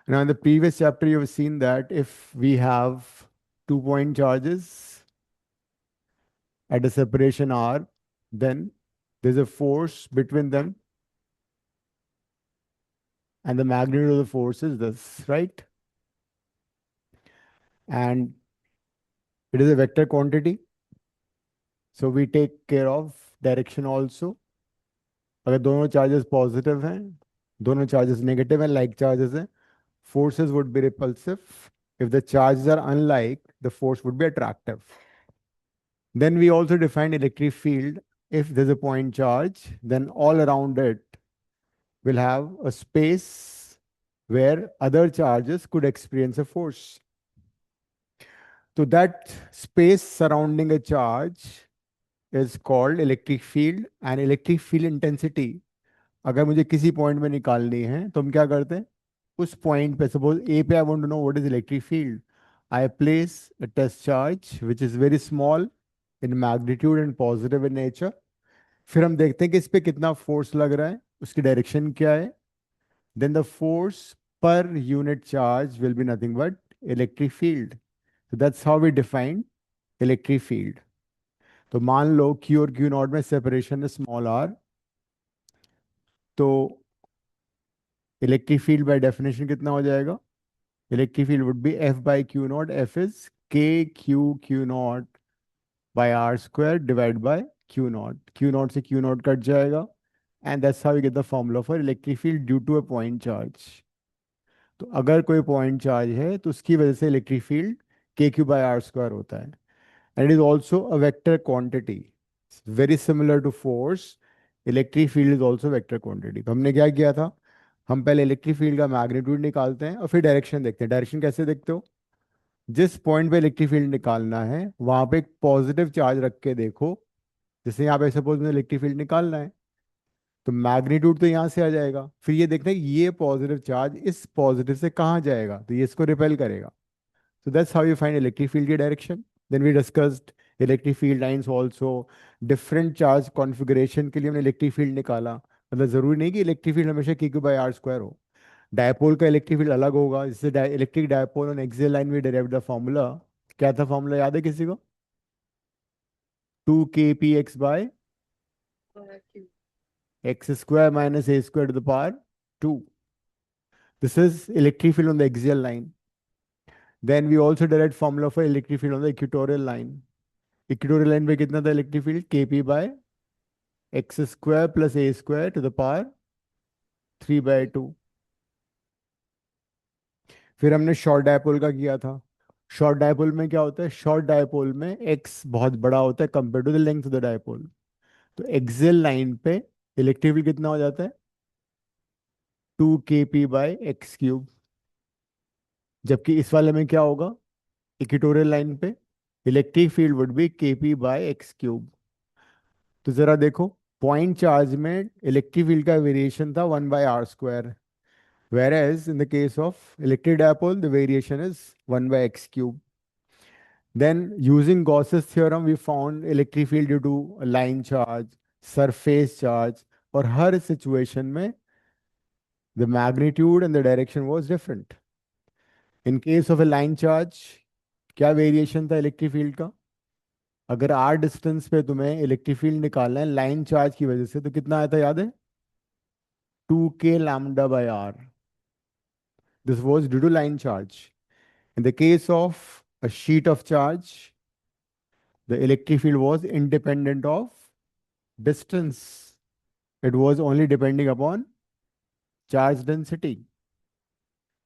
Now, in the previous chapter, you have seen that if we have 2 point charges at a separation r, then there's a force between them, and the magnitude of the force is this, right? And it is a vector quantity, so we take care of direction also. अगर दोनों charges positive हैं, दोनों charges negative हैं, like charges हैं, forces would be repulsive. If the charges are unlike, the force would be attractive. Then we also define electric field. If there's a point charge, then all around it will have a space where other charges could experience a force. So that space surrounding a charge is called electric field, and electric field intensity अगर मुझे किसी point में निकालनी है तो हम क्या करते हैं, उस पॉइंट पे, suppose a P, I want to know what is electric field, I place a test charge which is very small in magnitude and positive in nature. फिर हम देखते हैं कि इस पे कितना फोर्स लग रहा है, उसकी डायरेक्शन क्या है. Then the force per unit charge will be nothing but electric field. So that's how we define electric field. तो मान लो Q और Q नॉट में सेपरेशन है स्मॉल r, तो इलेक्ट्रिक फील्ड बाय डेफिनेशन कितना हो जाएगा. Electric field would be F by Q naught. F is K naught by R square divide by Q naught. Q naught से Q naught cut जाएगा, and that's how you get the formula for electric field due to a point charge. तो अगर कोई point charge है तो उसकी वजह से electric field KQ by R square होता है. And it is also a vector quantity. It's very similar to force. Electric field is also vector quantity. तो हमने क्या किया था, हम पहले इलेक्ट्रिक फील्ड का मैग्नीट्यूड निकालते हैं और फिर डायरेक्शन देखते हैं. डायरेक्शन कैसे देखते हो, जिस पॉइंट पे इलेक्ट्रिक फील्ड निकालना है वहां पे एक पॉजिटिव चार्ज रख के देखो. जैसे यहाँ पे सपोज मुझे इलेक्ट्रिक फील्ड निकालना है, तो मैग्नीट्यूड तो यहाँ से आ जाएगा, फिर ये देखना है कि ये पॉजिटिव चार्ज इस पॉजिटिव से कहाँ जाएगा, तो ये इसको रिपेल करेगा. So that's how you find electric field की direction. Then we discussed electric field lines also. Different charge configuration के लिए हमने electric field निकाला. मतलब जरूरी नहीं कि electric field हमेशा Q by R square हो. डायपोल का इलेक्ट्रिक फील्ड अलग होगा. जैसे electric dipole on axial line में डेराइव द फॉर्मूला. क्या था फॉर्मूला, याद है किसी को? 2kpx by x square minus a square to the power 2. This is electric field on the axial line. Then we also derived formula for electric field on the equatorial line. Equatorial line पे कितना था electric field, KP by X square plus A square to the power 3/2. फिर हमने short dipole का किया था. Short dipole में क्या होता है, शॉर्ट डायपोल में एक्स बहुत बड़ा होता है compare to the length of the dipole. तो एक्सियल लाइन पे इलेक्ट्रिक फील्ड कितना हो जाता है, 2kp बाय एक्स क्यूब. जबकि इस वाले में क्या होगा, इक्वेटोरियल लाइन पे electric field would be KP by X cube. तो जरा देखो, पॉइंट चार्ज में इलेक्ट्रिक फील्ड का वेरिएशन था 1/r², whereas in the case of electric dipole the variation is 1/x cube. Then using Gauss's theorem we found electric field due to a line charge, surface charge, और हर situation में the magnitude and the direction was different. In case of a line charge, क्या variation था electric field का, अगर r distance पे तुम्हें electric field निकालना है लाइन चार्ज की वजह से, तो कितना आया था याद है, 2k lambda by r. This was due to line charge. In the case of a sheet of charge, the electric field was independent of distance. It was only depending upon charge density.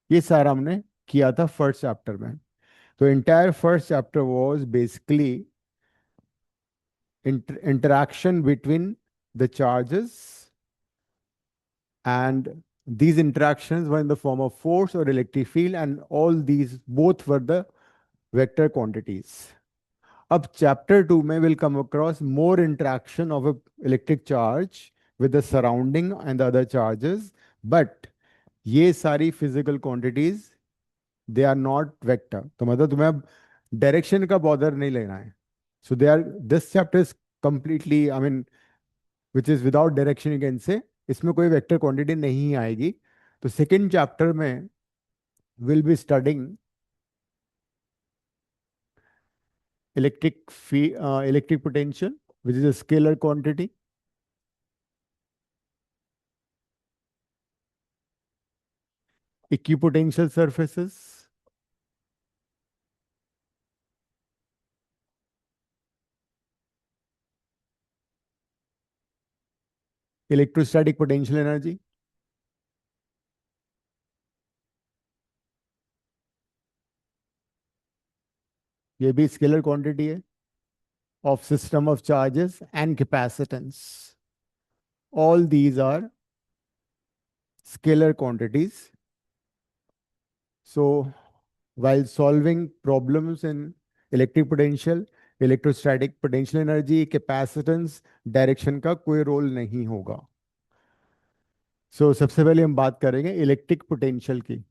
ये सारा हमने किया था first chapter में. तो entire first chapter was basically interaction between the charges, and these interactions were in the form of force or electric field, and all these both were the vector quantities. अब chapter 2 में will come across more interaction of electric charge with the surrounding and the other charges, but ये सारी physical quantities they are not vector. तो मतलब तुम्हें अब direction का bother नहीं लेना है. So they are, this chapter is completely, I mean which is without direction, you can say इसमें कोई वेक्टर क्वांटिटी नहीं आएगी. तो सेकेंड चैप्टर में we'll be studying electric potential, which is a scalar quantity, equipotential surfaces, electrostatic potential energy, ये भी scalar quantity है, of system of charges and capacitance. All these are scalar quantities. So while solving problems in electric potential, electrostatic potential energy, capacitance, direction का कोई role नहीं होगा. सबसे पहले हम बात करेंगे इलेक्ट्रिक पोटेंशियल की.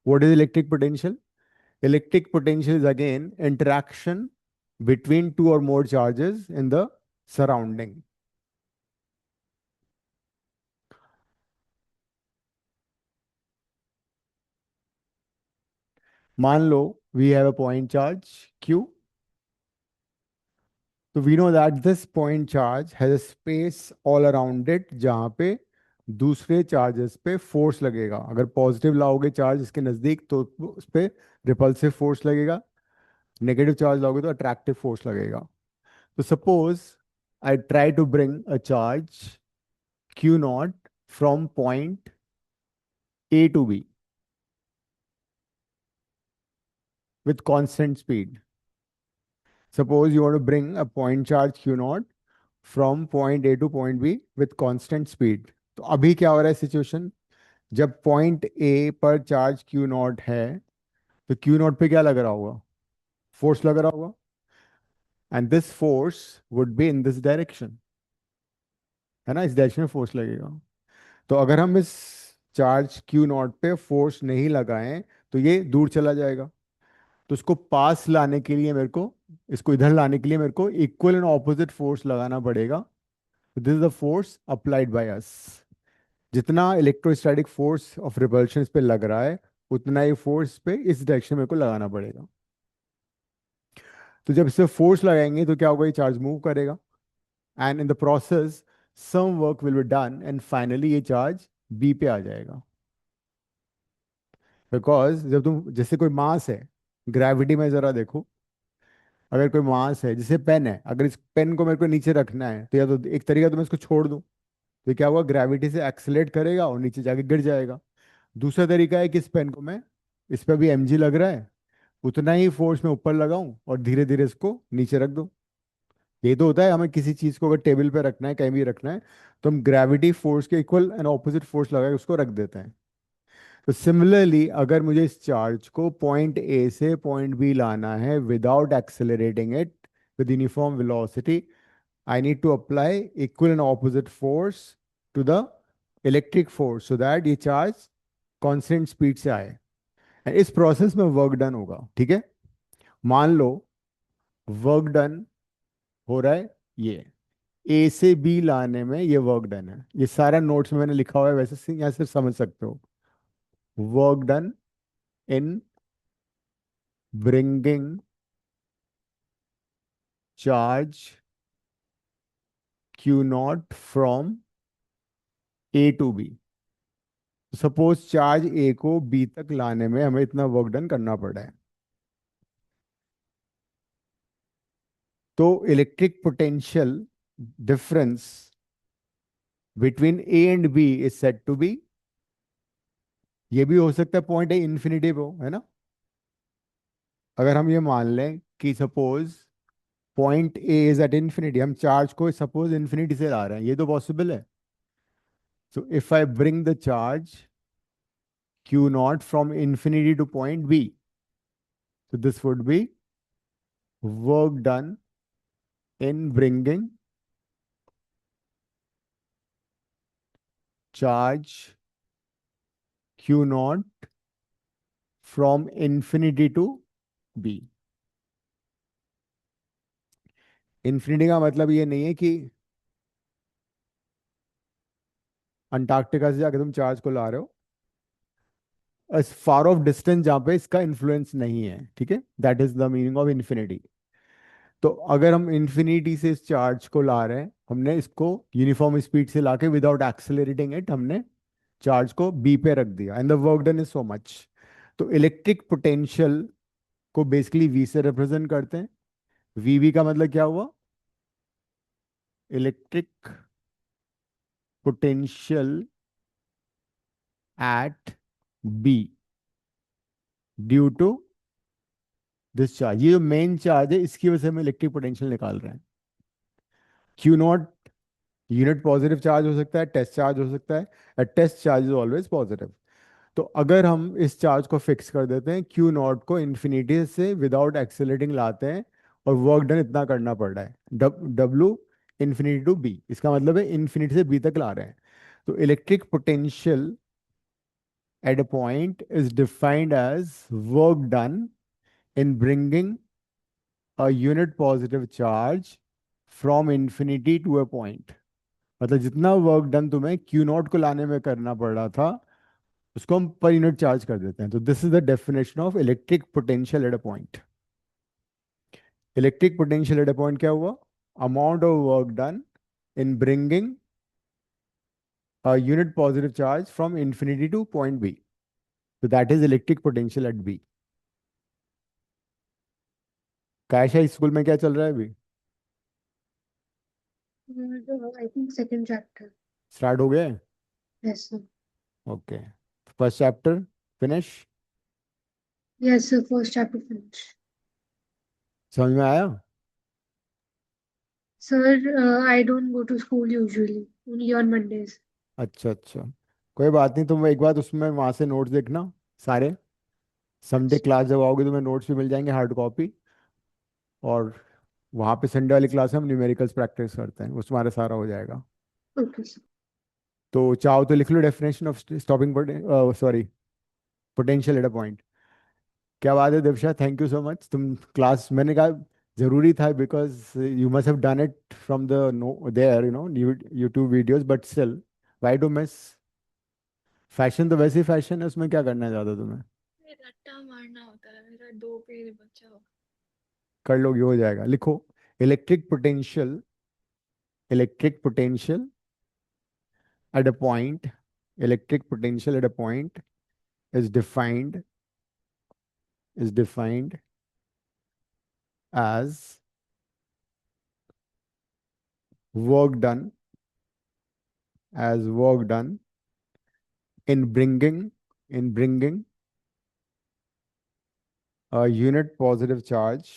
What is electric potential? Electric potential is again interaction between two or more charges in the surrounding. मान लो we have a point charge q. So we know that this point charge has a space all around it जहाँ पे दूसरे charges पे force लगेगा. अगर positive लाओगे charge इसके नज़दीक तो उस पे रिपल्सिव फोर्स लगेगा, नेगेटिव चार्ज लाओगे तो अट्रैक्टिव फोर्स लगेगा. तो suppose I try to bring a charge Q not from point A to B with constant speed. Suppose you want to bring a point charge q naught from point A to point B with constant speed. तो अभी क्या हो रहा है situation? जब point A पर charge Q not है तो क्यू नॉट पे क्या लग रहा होगा? फोर्स लग रहा होगा. And this force would be in this direction, है ना? इस डायरेक्शन में फोर्स लगेगा. तो अगर हम इस चार्ज क्यू नॉट पे फोर्स नहीं लगाएं तो ये दूर चला जाएगा. तो इसको पास लाने के लिए मेरे को, इसको इधर लाने के लिए मेरे को इक्वल एंड ऑपोजिट फोर्स लगाना पड़ेगा. This is the force applied by us. जितना इलेक्ट्रोस्टैटिक फोर्स ऑफ रिपल्शन इस पे लग रहा है उतना ही फोर्स पे इस डायरेक्शन में को लगाना पड़ेगा. तो जब इस पे फोर्स लगाएंगे तो क्या होगा? ये चार्ज मूव करेगा and in the process some work will be done and finally ये चार्ज बी पे आ जाएगा. बिकॉज जब तुम, जैसे कोई मास है, ग्रेविटी में जरा देखो, अगर कोई मास है जैसे पेन है, अगर इस पेन को मेरे को नीचे रखना है तो या तो एक तरीका तो मैं इसको छोड़ दूं तो क्या होगा? ग्रेविटी से एक्सेलेरेट करेगा और नीचे जाके गिर जाएगा. दूसरा तरीका है कि इस पेन को मैं, इस पर भी एमजी लग रहा है, उतना ही फोर्स में ऊपर लगाऊं और धीरे धीरे इसको नीचे रख दूं. ये तो होता है हमें किसी चीज को अगर टेबल पे रखना है, कहीं भी रखना है, तो हम ग्रेविटी फोर्स के इक्वल एंड ऑपोजिट फोर्स लगा के उसको रख देते हैं. तो सिमिलरली अगर मुझे इस चार्ज को पॉइंट ए से पॉइंट बी लाना है without accelerating it with uniform velocity, I need to apply equal and opposite force to the electric force so that ये चार्ज constant स्पीड से आए. And इस प्रोसेस में वर्क डन होगा. ठीक है, मान लो वर्क डन हो रहा है ये ए से बी लाने में, ये वर्क डन है. ये सारा नोट्स में मैंने लिखा हुआ है, वैसे यहाँ से समझ सकते हो. Work done in bringing charge Q not from A to B. Suppose charge A को बी तक लाने में हमें इतना वर्क डन करना पड़ा है. तो electric potential difference between A and B is said to be, ये भी हो सकता है पॉइंट ए इंफिनिटी पे हो, है ना? अगर हम ये मान लें कि suppose point A is at infinity, हम चार्ज को सपोज इंफिनिटी से ला रहे हैं, ये तो पॉसिबल है. So if I bring the charge Q not from infinity to point B, so this would be work done in bringing charge q naught from infinity to b. Infinity का मतलब ये नहीं है कि अंटार्कटिका से जाके तुम चार्ज को ला रहे हो. फार ऑफ डिस्टेंस जहाँ पे इसका इन्फ्लुएंस नहीं है, ठीक है, that is the meaning of infinity. तो अगर हम इन्फिनिटी से इस चार्ज को ला रहे हैं, हमने इसको यूनिफॉर्म स्पीड से लाके विदाउट एक्सेलरेटिंग इट हमने चार्ज को बी पे रख दिया, and the work done is so much. तो इलेक्ट्रिक पोटेंशियल को बेसिकली वी से रिप्रेजेंट करते हैं। वी का मतलब क्या हुआ? Electric potential at B due to this charge. ये जो मेन चार्ज है इसकी वजह से हम इलेक्ट्रिक पोटेंशियल निकाल रहे हैं। Q naught unit positive charge हो सकता है, टेस्ट चार्ज हो सकता है, test charge is always positive. तो अगर हम इस चार्ज को फिक्स कर देते हैं, क्यू नॉट को इन्फिनिटी से विदाउट एक्सेलरेटिंग लाते हैं, और वर्क डन इतना करना पड़ रहा है, डब्ल्यू इन्फिनिटी टू बी, इसका मतलब है इन्फिनिटी से बी तक ला रहे हैं। तो electric potential at a point is defined as work done in bringing a unit positive charge from infinity to a point। मतलब जितना वर्क डन तुम्हें क्यू नॉट को लाने में करना पड़ रहा था, उसको हम पर यूनिट चार्ज कर देते हैं। तो this is the definition of electric potential at a point. Electric potential at a point क्या हुआ? Amount of work done in bringing a unit positive charge from infinity to point B. So that is electric potential at B। Kaisha, school में क्या चल रहा है अभी? I think second chapter. Start हो गया? Yes, sir. Okay, first chapter finish? Yes, sir. First chapter finished. समझ में आया? Sir, I don't go to school usually. Only on Mondays. अच्छा अच्छा, कोई बात नहीं, तुम एक बार उसमें वहाँ से नोट्स देखना सारे। संडे क्लास जब आओगे तुम्हें नोट्स भी मिल जाएंगे हार्ड कॉपी। और वहाँ पे संडे वाली क्लास में हम न्यूमेरिकल्स प्रैक्टिस करते हैं, उसमें हमारा सारा हो जाएगा। Okay, sir. तो चाहो तो लिख लो definition of stopping, sorry, potential at a point. क्या बात है Divya, thank you so much. तुम क्लास, मैंने कहा जरूरी था, because you must have done it from the no their YouTube videos, but still why to miss? Fashion तो वैसे ही फैशन है, उसमें क्या करना है ज्यादा तुम्हें? रट्टा मारना होता है, मेरा 2 पेज बचा हो। कर लोगे, हो जाएगा। लिखो, electric potential, electric potential at a point, electric potential at a point is defined, is defined as work done, as work done in bringing a unit positive charge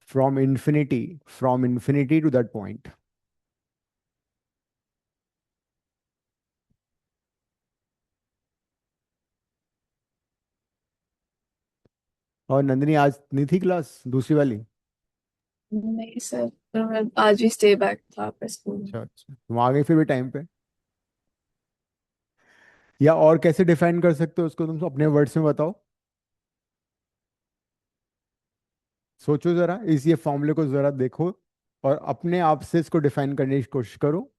from infinity to that point। और नंदिनी आज नहीं थी class दूसरी वाली? नहीं sir, तो मैं आज भी स्टे बैक था आपका स्कूल में। अच्छा अच्छा, तुम आ गई फिर भी टाइम पे। या और कैसे डिफाइन कर सकते हो उसको, तुम अपने वर्ड्स में बताओ। सोचो जरा, इस ये फॉर्मूले को जरा देखो और अपने आप से इसको डिफाइन करने की कोशिश करो।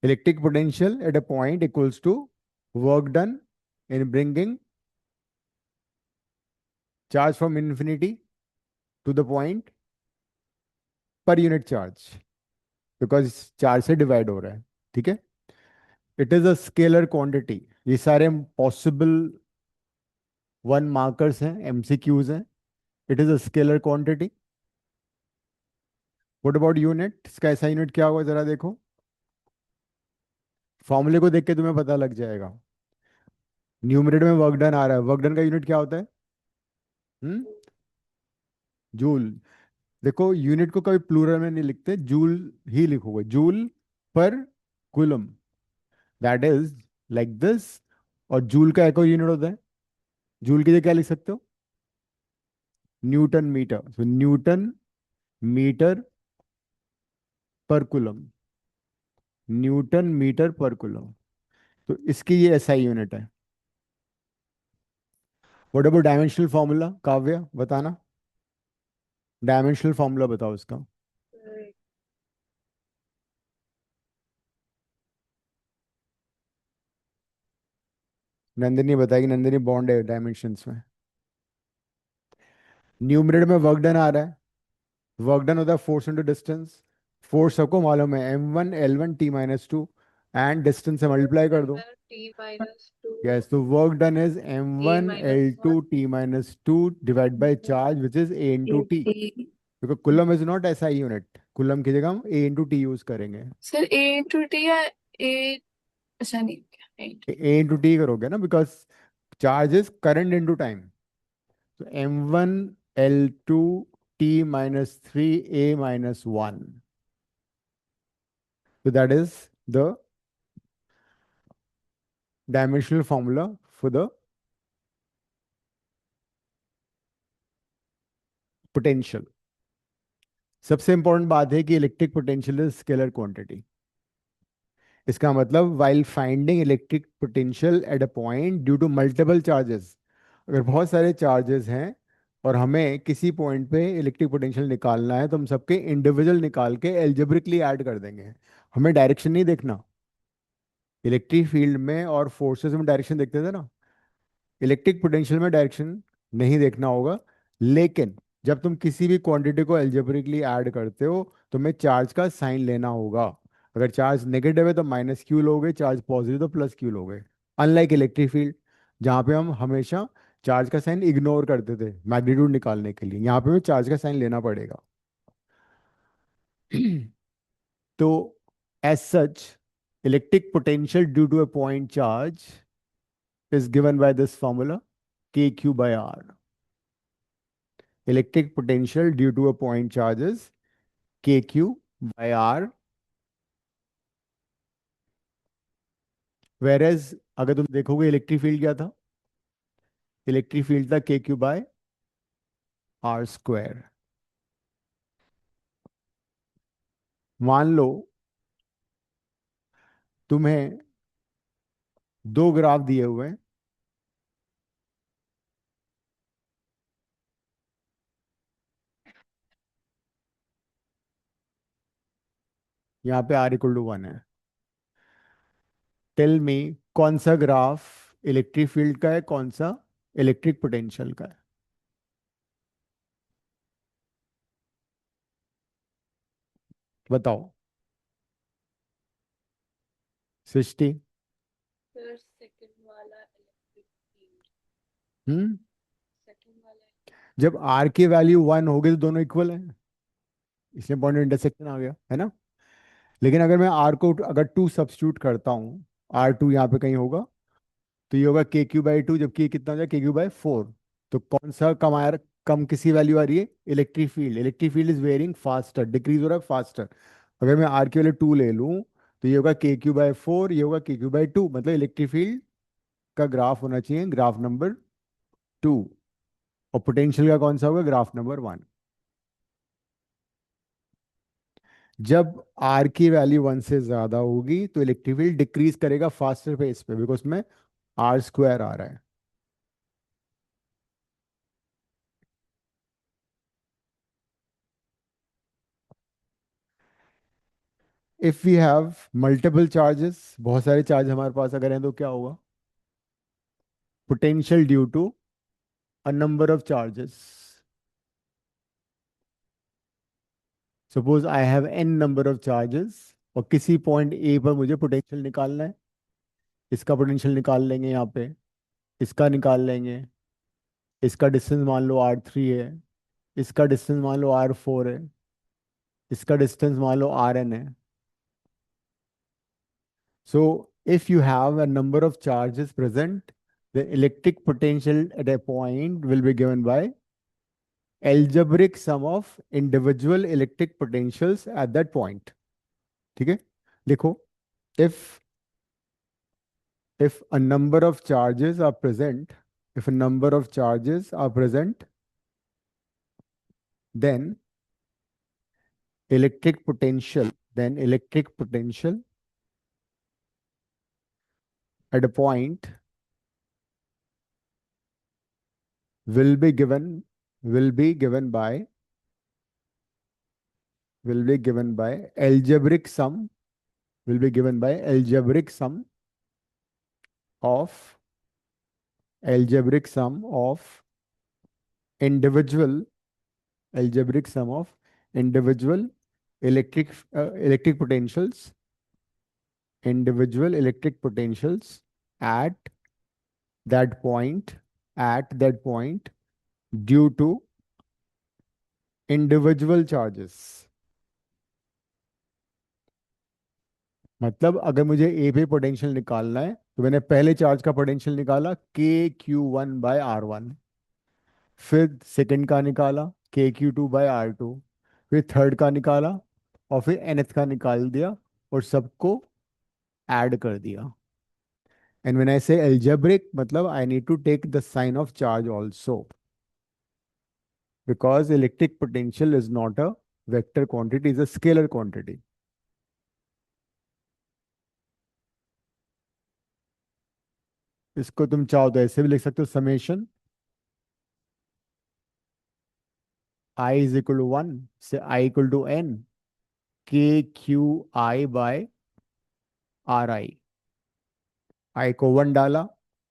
Electric potential at a point equals to work done in bringing charge from infinity to the point per unit charge, because charge से डिवाइड हो रहा है, ठीक है। It is a scalar quantity. ये सारे पॉसिबल वन मार्कर्स हैं, MCQs हैं। It is a scalar quantity. What about unit? इसका ऐसा यूनिट क्या होगा जरा देखो, फॉर्मूले को देख के तुम्हें पता लग जाएगा। न्यूमरेटर में वर्क डन आ रहा है, वर्क डन का यूनिट क्या होता है? हम्म, जूल। देखो यूनिट को कभी प्लूरल में नहीं लिखते, जूल ही लिखोगे, joule per coulomb, that is like this. और जूल का एक और यूनिट होता है, जूल की जगह क्या लिख सकते हो? Newton metre. So newton metre per coulomb, newton metre per coulomb. तो इसकी ये एसआई यूनिट है। What about dimensional formula? Kavya बताना, डायमेंशनल फॉर्मूला बताओ इसका। नंदिनी बताएगी, नंदिनी बॉन्ड है डायमेंशंस में। न्यूमरेटर में वर्क डन आ रहा है, वर्क डन होता है फोर्स इंटू डिस्टेंस। फोर्स सबको मालूम है, m1 L1 T-2, and distance से मल्टीप्लाई कर दो। T-2 यस, तो work done is A m1 minus L2 1 T-2 divide by charge which is a into T. AT। क्योंकि कुलम इज नॉट ऐसा unit, coulomb की जगह हम a इंटू टी यूज करेंगे। सर A into T या A, अच्छा नहीं क्या A। a इंटू टी करोगे ना, because charge is current into time. तो m1 L2 T-3 a-1, so that is the dimensional formula for the potential। सबसे important बात है कि electric potential is scalar quantity. इसका मतलब while finding electric potential at a point due to multiple charges, अगर बहुत सारे चार्जेस हैं और हमें किसी पॉइंट पे इलेक्ट्रिक पोटेंशियल निकालना है, तो हम सबके इंडिविजुअल निकाल के एल्जेब्रिकली ऐड कर देंगे। हमें डायरेक्शन नहीं देखना। इलेक्ट्रिक फील्ड में और फोर्सेस में डायरेक्शन देखते थे ना, इलेक्ट्रिक पोटेंशियल में डायरेक्शन नहीं देखना होगा। लेकिन जब तुम किसी भी क्वांटिटी को एल्जेब्रिकली ऐड करते हो, तुम्हें चार्ज का साइन लेना होगा। अगर चार्ज नेगेटिव है तो माइनस क्यू लोगे, चार्ज पॉजिटिव तो प्लस क्यू लोगे। अनलाइक इलेक्ट्रिक फील्ड, जहाँ पे हम हमेशा चार्ज का साइन इग्नोर करते थे मैग्नीट्यूड निकालने के लिए, यहाँ पे हमें चार्ज का साइन लेना पड़ेगा। तो as such, electric potential due to a point charge is given by this formula, kq by r. Electric potential due to a point charge is kq by r, whereas अगर तुम देखोगे electric field क्या था, electric field था kq by r square. मान लो तुम्हें दो graph दिए हुए हैं, यहाँ पे r=1 है। टेल मी कौन सा ग्राफ इलेक्ट्रिक फील्ड का है, कौन सा इलेक्ट्रिक पोटेंशियल का है, बताओ सृष्टि। सर सेकंड वाला इलेक्ट्रिक फील्ड, हम्म सेकंड वाला। जब r की वैल्यू 1 होगी तो दोनों इक्वल है, इसलिए पॉइंट इंटरसेक्शन आ गया है ना। लेकिन अगर मैं आर को अगर 2 सब्स्टिट्यूट करता हूँ, r2 यहाँ पे कहीं होगा, तो ये होगा kq/2, जबकि ये कितना हो जाए kq/4। तो कौन सा कम किसी वैल्यू आ रही है, electric field. Electric field is varying faster, decrease हो रहा है फास्टर। अगर मैं आर की वैल्यू 2 ले लूँ, तो ये होगा kq/4, ये होगा kq/2, मतलब इलेक्ट्रिक फील्ड का ग्राफ होना चाहिए ग्राफ नंबर 2, और पोटेंशियल का कौन सा होगा, ग्राफ नंबर 1। जब आर की वैल्यू 1 से ज्यादा होगी तो इलेक्ट्रिक फील्ड डिक्रीज करेगा फास्टर पेस पे, बिकॉज में आर स्क्वायर आ रहा है। If we have multiple charges, बहुत सारे चार्ज हमारे पास अगर हैं, तो क्या होगा, potential due to a number of charges. Suppose I have n number of charges, और किसी पॉइंट ए पर मुझे पोटेंशियल निकालना है। इसका पोटेंशियल निकाल लेंगे यहाँ पे, इसका निकाल लेंगे, इसका डिस्टेंस मान लो r3 है, इसका डिस्टेंस मान लो r4 है, इसका डिस्टेंस मान लो rn है। So if you have a number of charges present, the electric potential at a point will be given by algebraic sum of individual electric potentials at that point. ठीक है, लिखो, if a number of charges are present, if a number of charges are present, then electric potential at a point will be given will be given by will be given by algebraic sum will be given by algebraic sum of algebraic sum of individual algebraic sum of individual electric potentials, individual electric potentials at that point at that point due to individual charges. मतलब अगर मुझे ए पे potential निकालना है तो मैंने पहले charge का पोटेंशियल निकाला Q1/R1, फिर सेकंड का निकाला Q2/R2, फिर थर्ड का निकाला और फिर nth का निकाल दिया और सबको ऐड कर दिया. एंड व्हेन आई से एल्जेब्रिक मतलब I need to take the sign of charge also because electric potential is not a vector quantity, is a scalar quantity. इसको तुम चाहो तो ऐसे भी लिख सकते हो, summation i is equal to 1 से i equal to n KQI/RI. I को 1 डाला,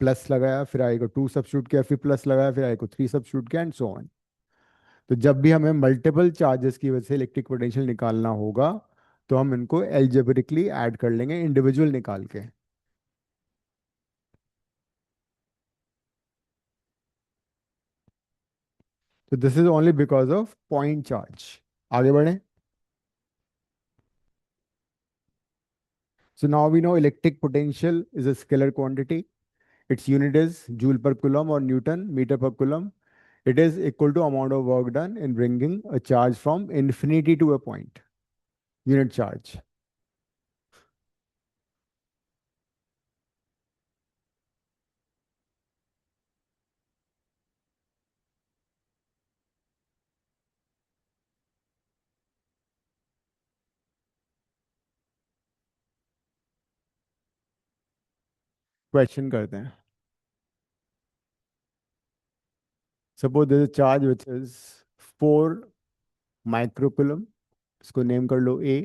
प्लस लगाया, फिर आई को 2 सब्स्टिट्यूट किया, फिर प्लस लगाया, फिर आई को 3 सब्स्टिट्यूट किया एंड सो ऑन. तो जब भी हमें मल्टीपल चार्जेस की वजह से इलेक्ट्रिक पोटेंशियल निकालना होगा तो हम इनको एल्जेब्रिकली ऐड कर लेंगे इंडिविजुअल निकाल के. तो this is only because of point charge. आगे बढ़े. So now we know electric potential is a scalar quantity. Its unit is joule per coulomb or Newton meter per coulomb. It is equal to amount of work done in bringing a charge from infinity to a point. Unit charge. Question करते हैं. Suppose there is a charge which is 4 microcoulomb. इसको name कर लो A.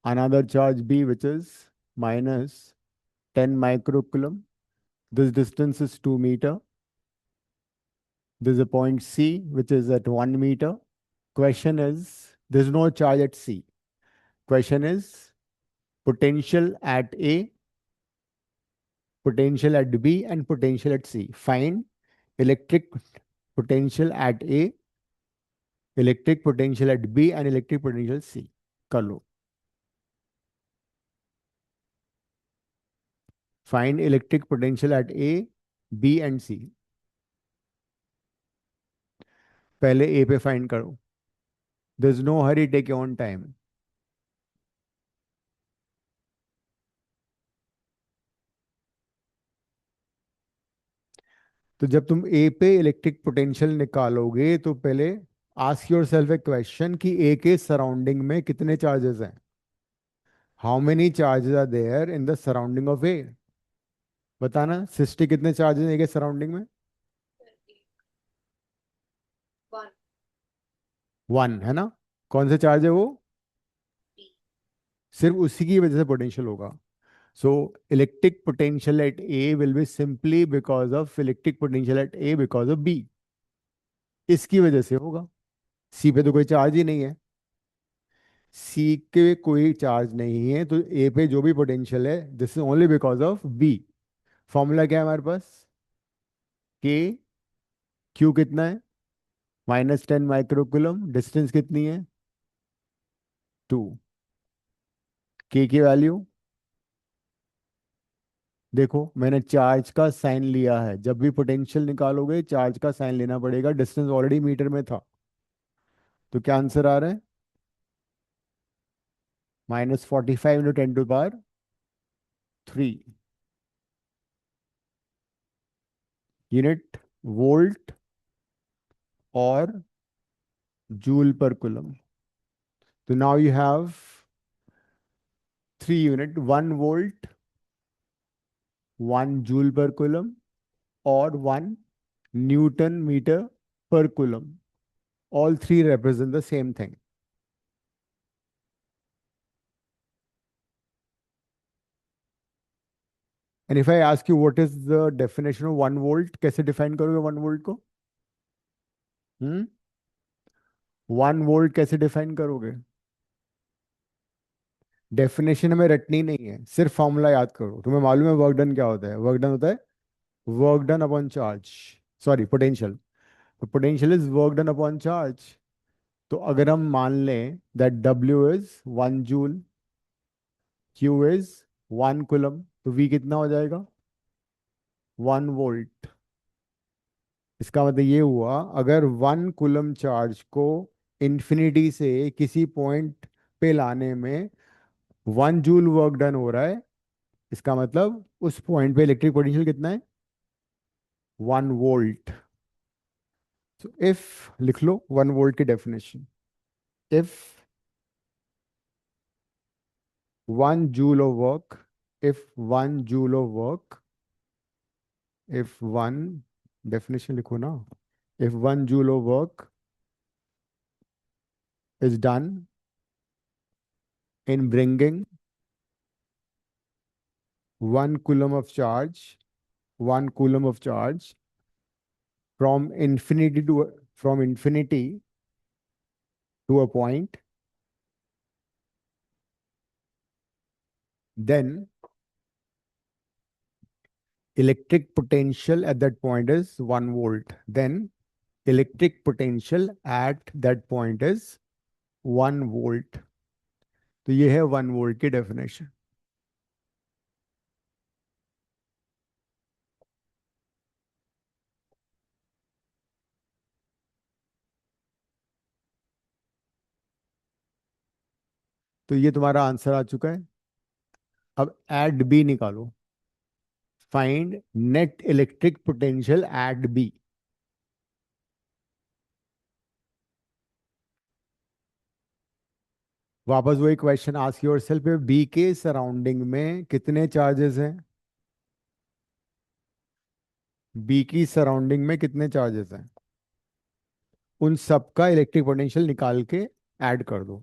Another charge B which is minus 10 microcoulomb. This distance is 2 meter. There is a point C which is at 1 meter. Question is, there is no charge at C. Question is, potential at A, potential at B, and potential at C. Find electric potential at A, electric potential at B, and electric potential C. कर लो. Find electric potential at A, B, and C. पहले A पे find करो. There's no hurry, take your own time. तो जब तुम ए पे electric potential निकालोगे तो पहले ask yourself a question कि ए के सराउंडिंग में कितने चार्जेस हैं. How many charges are there in the surrounding of A. बताना. सिस्टी कितने चार्जेस हैं ए के सराउंडिंग में. 1. 1 है ना. कौन से चार्ज है वो. सिर्फ उसी की वजह से पोटेंशियल होगा. So electric potential at A will be simply because of electric potential at A because of B. इसकी वजह से होगा. सी पे तो कोई चार्ज ही नहीं है. सी के कोई चार्ज नहीं है तो ए पे जो भी पोटेंशियल है this is only because of B. Formula क्या है हमारे पास. के क्यू कितना है. -10 माइक्रोकुलम. डिस्टेंस कितनी है. 2. के की वैल्यू देखो, मैंने चार्ज का साइन लिया है. जब भी पोटेंशियल निकालोगे चार्ज का साइन लेना पड़ेगा. डिस्टेंस ऑलरेडी मीटर में था तो क्या आंसर आ रहा है. -45 × 10⁻³ यूनिट वोल्ट और जूल पर कुलम. तो now you have 3 unit, 1 volt, 1 joule per coulomb और 1 newton metre per coulomb. All three represent the same thing. And if I ask you what is the definition of 1 volt, कैसे define करोगे 1 volt को? 1 volt कैसे define करोगे? Definition हमें रटनी नहीं है, सिर्फ फॉर्मूला याद करो। तुम्हें मालूम है वर्क डन क्या होता है? वर्क डन होता है work done upon charge, sorry potential. तो potential is work done upon charge. तो अगर हम मान लें that W is 1 joule, Q is 1 coulomb, तो वी कितना हो जाएगा? 1 वोल्ट। इसका मतलब ये हुआ, अगर 1 कुलम चार्ज को इन्फिनिटी से किसी पॉइंट पे लाने में 1 जूल वर्क डन हो रहा है, इसका मतलब उस पॉइंट पे इलेक्ट्रिक पोटेंशियल कितना है? 1 वोल्ट। तो इफ, लिख लो 1 वोल्ट की definition. If 1 joule of work, if 1 joule of work, if one, definition लिखो ना, if 1 joule of work is done in bringing 1 coulomb of charge from infinity to a point, then electric potential at that point is 1 volt. Then electric potential at that point is 1 volt. तो ये है 1 volt की definition. तो ये तुम्हारा answer आ चुका है। अब एट बी निकालो। Find net electric potential at B. वापस वही क्वेश्चन आस्क योरसेल्फ, बी के सराउंडिंग में कितने चार्जेस हैं? बी की सराउंडिंग में कितने चार्जेस हैं? उन सब का इलेक्ट्रिक पोटेंशियल निकाल के ऐड कर दो।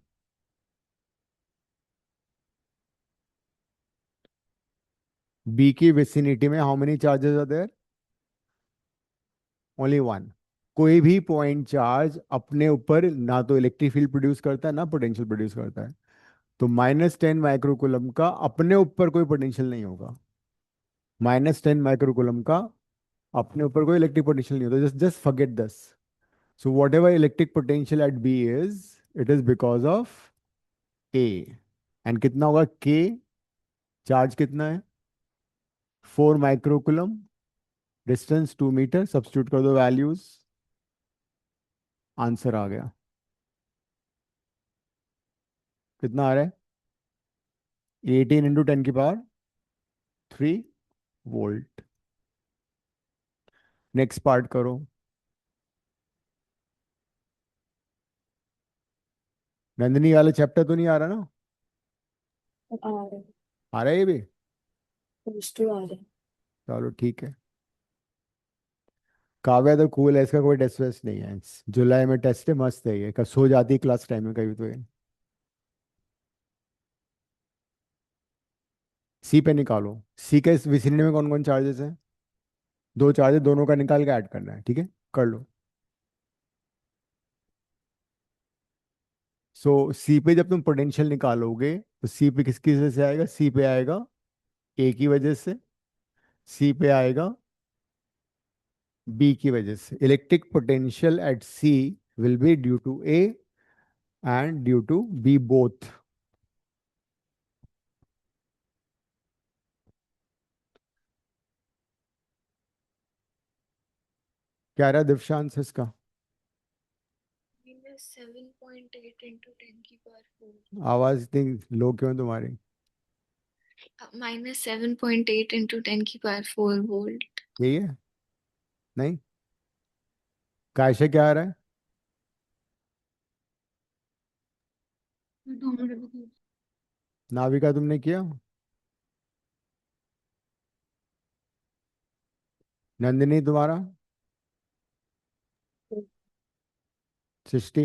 बी की विसिनिटी में how many charges are there? Only one. कोई भी पॉइंट चार्ज अपने ऊपर ना तो इलेक्ट्रिक फील्ड प्रोड्यूस करता है ना पोटेंशियल प्रोड्यूस करता है। तो -10 माइक्रोकुलम का अपने ऊपर कोई पोटेंशियल नहीं होगा। -10 माइक्रोकुलम का अपने ऊपर कोई इलेक्ट्रिक पोटेंशियल नहीं होता। Just just forget this. So whatever electric potential at B is, it is because of A. And कितना होगा के? चार्ज कितना है? 4 माइक्रोकुलम, डिस्टेंस 2 मीटर। सब्स्टिट्यूट कर दो वैल्यूज, आंसर आ गया। कितना आ रहा है? 18 × 10⁻³ नेक्स्ट पार्ट करो। नंदिनी वाला चैप्टर तो नहीं आ रहा ना? आ रहे आ रहा है ये भी? टू आ रहे। चलो ठीक है। काव्या तो कूल है, इसका कोई टेस्ट वेस्ट नहीं है। जुलाई में टेस्ट है, मस्त है ये। कब सो जाती है क्लास टाइम में कभी तो ये। सी पे निकालो। सी के इस विसिनिटी में कौन कौन चार्जेस हैं? दो चार्जेस, दोनों का निकाल के ऐड करना है। ठीक है, कर लो। सो सी पे जब तुम पोटेंशियल निकालोगे तो सी पे किसकी वजह से आएगा? सी पे आएगा ए की वजह से, सी पे आएगा बी की वजह से। Electric potential at C will be due to A and due to B both. क्या रहा दिव्यांश इसका? -7.8 into 10⁻⁴। आवाज इतनी लो क्यों है तुम्हारी? -7.8 into 10⁻⁴ वोल्ट। यही है? नहीं, कायशे क्या आ रहा है? 2 मिनट रुको। नाविका तुमने किया? नंदिनी तुम्हारा? सृष्टि?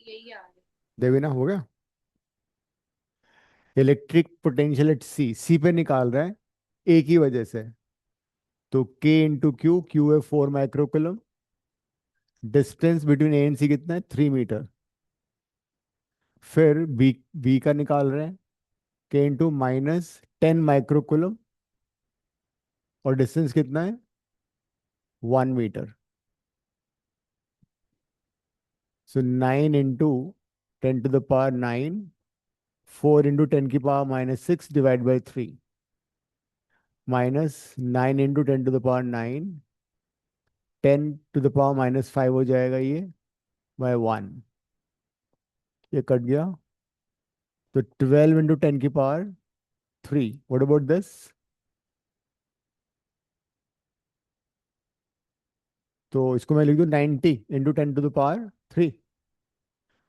यही आ रहे। देवीना हो गया? इलेक्ट्रिक पोटेंशियल एट सी, सी पे निकाल रहा है ए की वजह से, तो के इंटू क्यू, क्यू है 4 micro coulomb. Distance between A and C कितना है? 3 मीटर। फिर बी, बी का निकाल रहे हैं, के इंटू -10 माइक्रो कूलम, और डिस्टेंस कितना है? 1 metre. So 9 into 10 to the power 9, 4 into 10 की power -6 divide by 3, -9 into 10 to the power 9, 10 to the power -5 हो जाएगा ये, बाय 1। ये कट गया, तो 12 इंटू 10 की पावर 3। What about this? तो इसको मैं लिख दूं 90 इंटू 10 टू द पावर 3,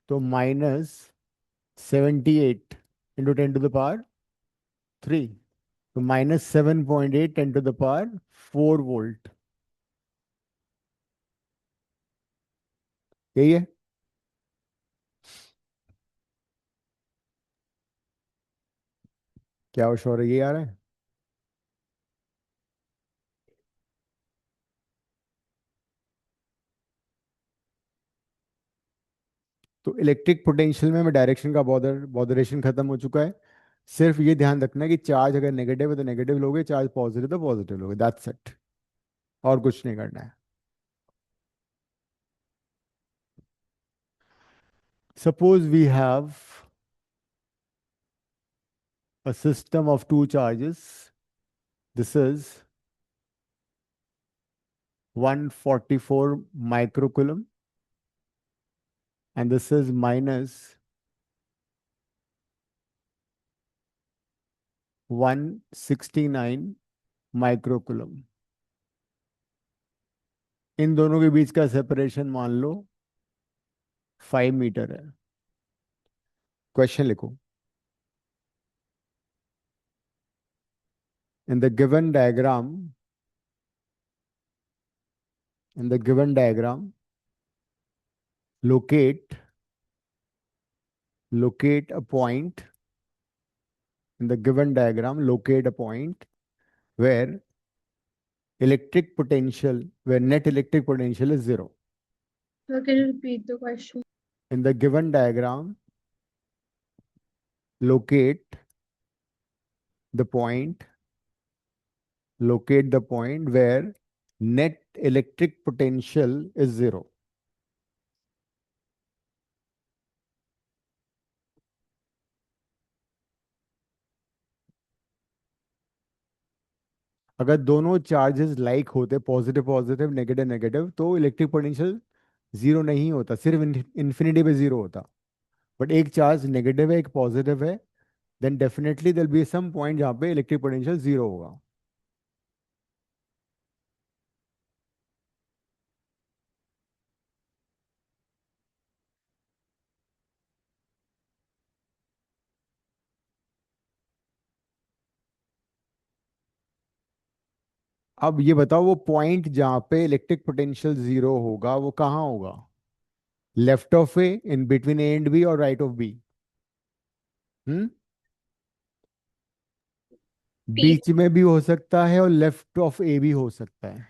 तो -78 इंटू 10 टू द पावर 3, तो -7.8 10 टू द पावर 4 वोल्ट। यही है। क्या वो शोर है, ये आ रहा है? तो इलेक्ट्रिक पोटेंशियल में डायरेक्शन का बॉदरेशन खत्म हो चुका है। सिर्फ ये ध्यान रखना है कि चार्ज अगर नेगेटिव है तो नेगेटिव लोगे, चार्ज पॉजिटिव तो पॉजिटिव लोगे, दैट्स इट। और कुछ नहीं करना है। Suppose we have a system of two charges. This is 144 microcoulomb, and this is -169 microcoulomb. इन दोनों के बीच का सेपरेशन मान लो 5 मीटर है। क्वेश्चन लिखो। In the given diagram, in the given diagram, locate a point. In the given diagram, locate a point where net electric potential is 0. So can you repeat the question? In the given diagram, locate the point where net electric potential is 0. अगर दोनों charges like होते, positive positive negative negative, तो electric potential zero नहीं होता, सिर्फ infinity पे zero होता। But एक चार्ज नेगेटिव है, एक पॉजिटिव है, then definitely there be some point जहाँ पे इलेक्ट्रिक पोटेंशियल जीरो होगा। अब ये बताओ, वो पॉइंट जहाँ पे इलेक्ट्रिक पोटेंशियल जीरो होगा वो कहाँ होगा? Left of A, in between A and B, और right of B? Hmm P. बीच में भी हो सकता है और लेफ्ट ऑफ ए भी हो सकता है।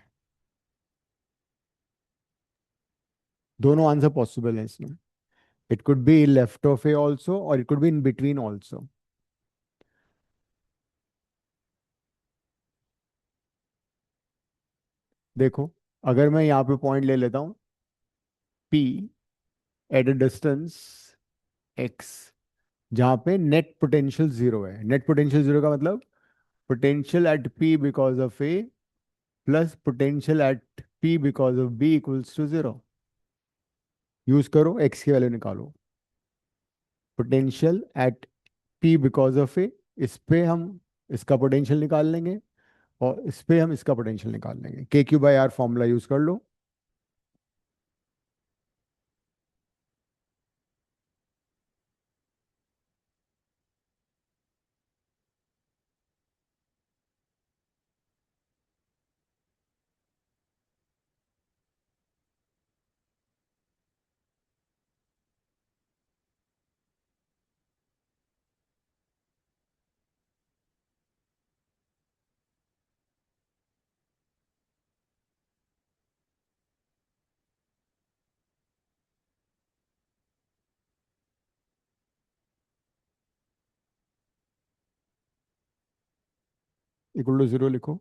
दोनों आंसर पॉसिबल है इसमें। It could be left of A also, और it could be in between also. देखो, अगर मैं यहाँ पे पॉइंट ले लेता हूँ P at a distance x, जहाँ पे नेट पोटेंशियल जीरो है। नेट पोटेंशियल जीरो का मतलब potential at P because of A plus potential at P because of B equals to 0। Use करो, x की वैल्यू निकालो। Potential at P because of A, इस पे हम इसका पोटेंशियल निकाल लेंगे, और इस पे हम इसका पोटेंशियल निकाल लेंगे। KQ/R फॉर्मूला यूज कर लो। इक्वल टू 0 लिखो।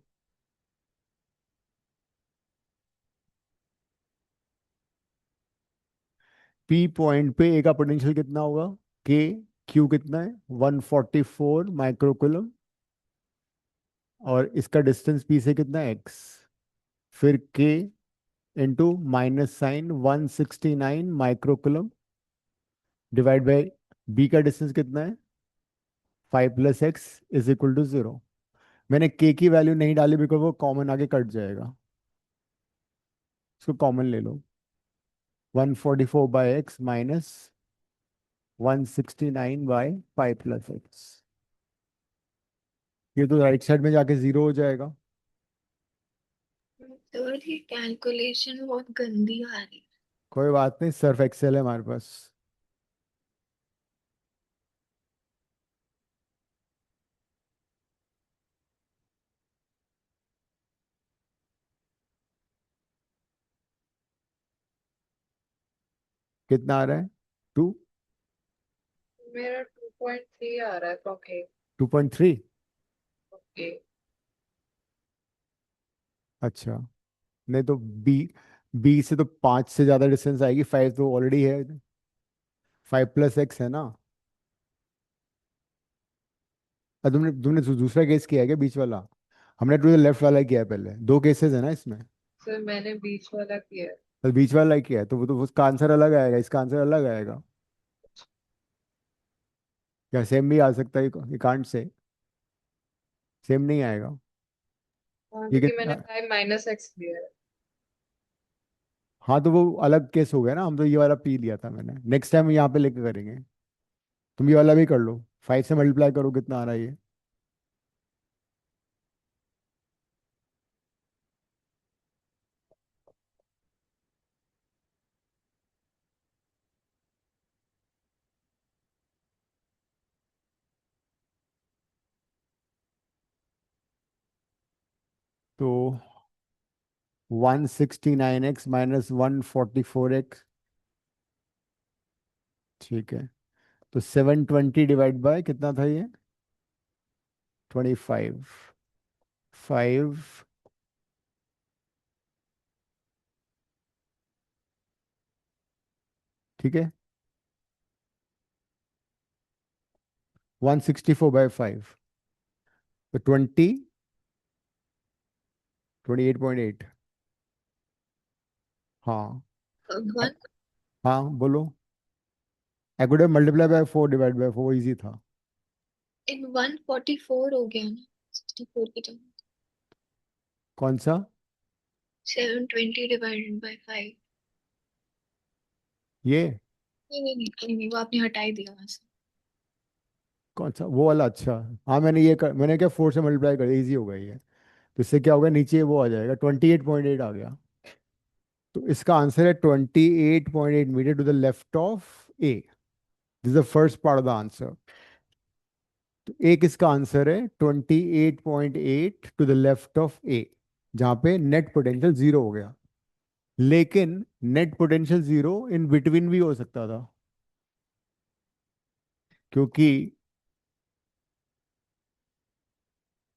पी पॉइंट पे ए का पोटेंशियल कितना होगा? के। क्यू कितना है? 144 माइक्रोकुलम। और इसका डिस्टेंस पी से कितना है? एक्स। फिर K into minus sign 169 microcoulomb divide by B का डिस्टेंस कितना है? 5 + x इज इक्वल टू 0। मैंने के की वैल्यू नहीं डाली बिकॉज वो कॉमन आगे कट जाएगा। इसको कॉमन ले लो। 144/x minus 169/5 + x। ये तो राइट साइड में जाके 0 हो जाएगा। तो ये कैलकुलेशन बहुत गंदी आ रही है। कोई बात नहीं, सर्फ एक्सेल है हमारे पास। कितना आ रहा है? 2। मेरा 2.3 आ रहा है। ओके 2.3। ओके। अच्छा। नहीं तो बी, बी से तो 5 से ज्यादा डिस्टेंस आएगी। 5 तो ऑलरेडी है। 5 + x है ना। तुमने तुमने दूसरा केस किया है क्या, बीच वाला? हमने टू द लेफ्ट वाला किया है पहले। दो केसेस है ना इसमें। सर मैंने बीच वाला किया है। तो बीच वाला ही किया है तो वो तो उसका आंसर अलग आएगा, इसका आंसर अलग आएगा। या सेम भी आ सकता है, यू कांट से। सेम नहीं आएगा। हाँ ये क्योंकि मैंने कितना? 5 - x लिया है। हाँ तो वो अलग केस हो गया ना। हम तो ये वाला पी लिया था मैंने। नेक्स्ट टाइम यहाँ पे लेके करेंगे। तुम ये वाला भी कर लो। 5 से मल्टीप्लाई करो, कितना आ रहा है ये? तो 169x माइनस 144x। ठीक है। तो 720 डिवाइड बाय कितना था ये? 25। 5। ठीक है। 164/5। तो 28.8। हाँ। वन हाँ बोलो। I could have multiply by 4 divide by 4, easy था। इन 144 हो गया ना 64 की जगह। कौन सा? 720 डिवाइडेड बाय 5। ये नहीं, वो आपने हटा ही दिया वहां से। कौन सा वो वाला? अच्छा। हाँ मैंने क्या 4 से मल्टीप्लाई कर दिया, इजी हो गया ये। तो इससे क्या होगा, नीचे वो आ जाएगा, 28.8 आ गया। तो इसका आंसर है 28.8 metre to the left of A. This is the first part of the answer. तो ए किसका आंसर है? 28.8 to the left of A, जहां पे नेट पोटेंशियल 0 हो गया। लेकिन नेट पोटेंशियल 0 इन बिटवीन भी हो सकता था, क्योंकि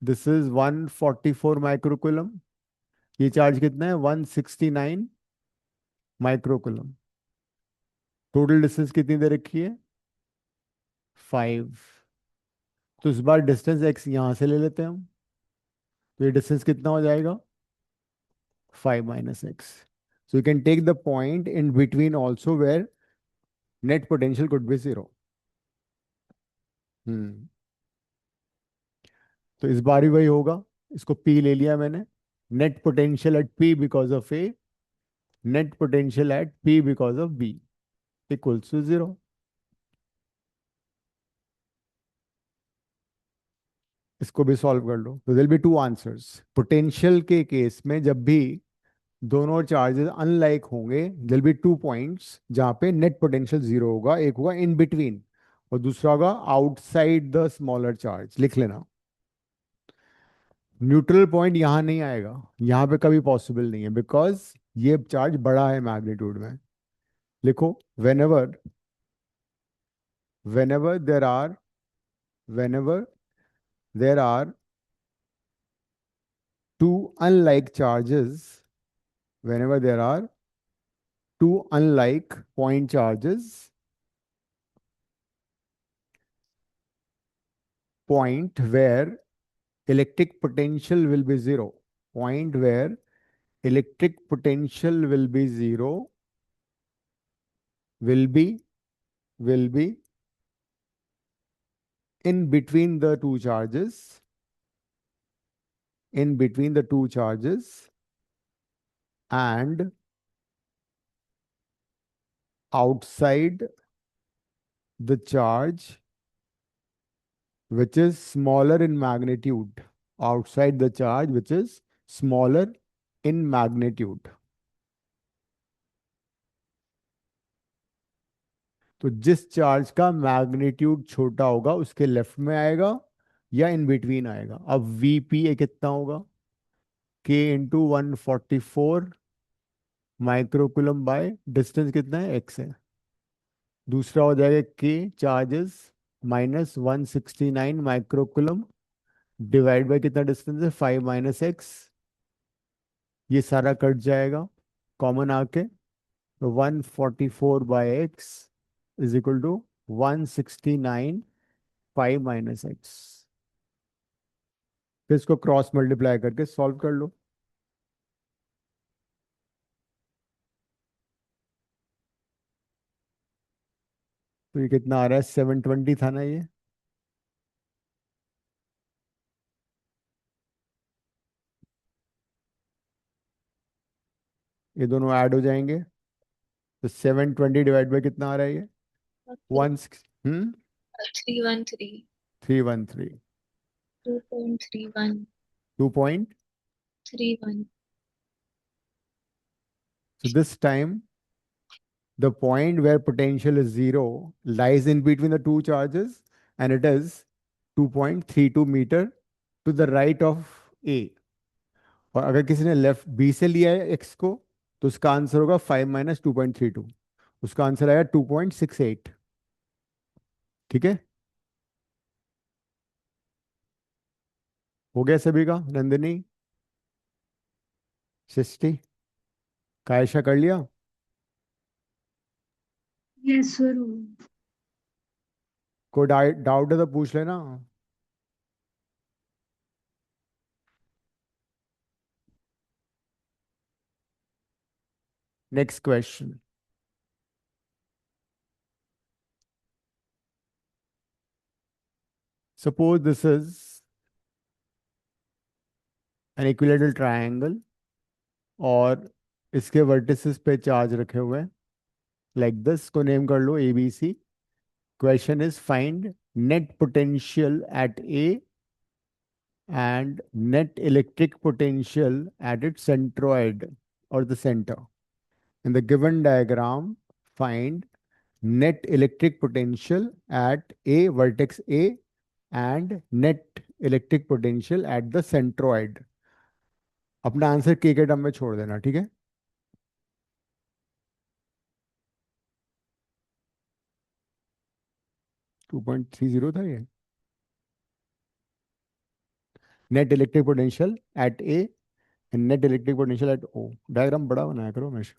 दिस इज 144 माइक्रोकुलम। ये चार्ज कितना है? 169 माइक्रोकुलम। टोटल डिस्टेंस कितनी दे रखी है? 5। तो इस बार डिस्टेंस एक्स यहां से ले लेते हैं हम। तो ये डिस्टेंस कितना हो जाएगा? 5 - x। So you can take the point in between also where net potential could be 0. हम्म। तो इस बार भी वही होगा। इसको P ले लिया मैंने। Net potential at P because of A, net potential at P because of B equals to 0। इसको भी सॉल्व कर लो। तो there be two answers. Potential के केस में जब भी दोनों चार्जेस अनलाइक होंगे, देयर बी 2 पॉइंट्स जहां पे नेट पोटेंशियल 0 होगा। एक होगा इन बिटवीन और दूसरा होगा आउटसाइड द स्मॉलर चार्ज। लिख लेना। न्यूट्रल पॉइंट यहां नहीं आएगा, यहां पे कभी पॉसिबल नहीं है, बिकॉज ये चार्ज बड़ा है मैग्नीट्यूड में। लिखो। Whenever whenever there are whenever there are two unlike charges, whenever there are two unlike point charges, point where electric potential will be zero, point where electric potential will be zero, will be in between the two charges, in between the two charges, and outside the charge which is smaller in magnitude, outside the charge which is smaller in magnitude. तो जिस charge का magnitude छोटा होगा उसके left में आएगा या in between आएगा. अब वीपी कितना होगा, के इंटू 144 माइक्रोकुलम बाय डिस्टेंस कितना है, एक्स है. दूसरा हो जाएगा के charges minus 169 microcoulomb divide bye कितना डिस्टेंस है, 5 माइनस एक्स. ये सारा कट जाएगा कॉमन आके, तो 144 by x is equal to 169 5 minus x. फिर इसको क्रॉस मल्टीप्लाई करके सॉल्व कर लो. तो ये कितना आ रहा है, 720 था ना ये. ये दोनों ऐड हो जाएंगे तो 720 डिवाइड बाई कितना आ रहा है ये, one 313. 313 2.31. 2. 31. So this time the point where potential is zero lies in between the two charges and it is 2.32 meter to the right of A. और अगर किसी ने लेफ्ट बी से लिया है एक्स को तो उसका आंसर होगा 5 माइनस 2.32, उसका आंसर आएगा 2.68. ठीक है, हो गया सभी का. नंदिनी, सृष्टि, कायशा कर लिया. Yes, sir. कोई डाउट है तो पूछ लेना. Next question. Suppose this is an equilateral triangle और इसके वर्टिसेस पे चार्ज रखे हुए हैं लाइक दिस, को नेम कर लो A B C. Question is find net potential at A and net electric potential at its centroid or the center. In the given diagram, find net electric potential at A vertex A and net electric potential at the centroid. अपना answer के term में छोड़ देना, ठीक है. Two point three zero था ये. Net electric potential at A and net electric potential at O. Diagram बड़ा बनाया करो हमेशा.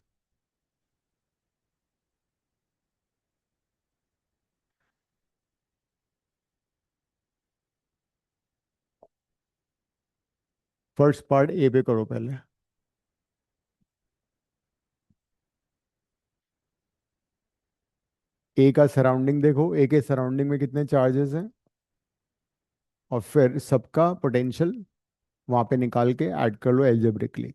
फर्स्ट पार्ट ए पे करो पहले. ए का सराउंडिंग देखो, ए के सराउंडिंग में कितने चार्जेस हैं और फिर सबका पोटेंशियल वहां पे निकाल के ऐड कर लो एल्जेब्रिकली.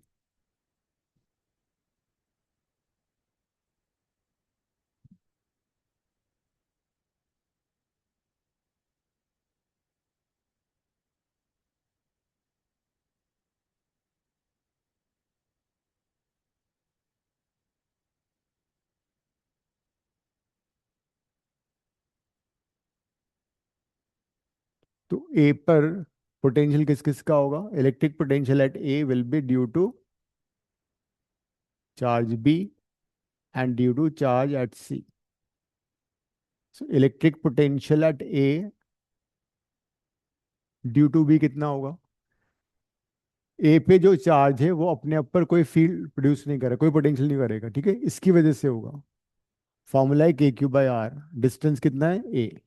तो ए पर पोटेंशियल किस किस का होगा, electric potential at A will be due to charge B and due to charge at C. So electric potential at A due to B कितना होगा, ए पे जो चार्ज है वो अपने आप पर कोई फील्ड प्रोड्यूस नहीं करेगा, कोई पोटेंशियल नहीं करेगा, ठीक है, इसकी वजह से होगा। फॉर्मूला है के क्यू बाई आर, डिस्टेंस कितना है ए।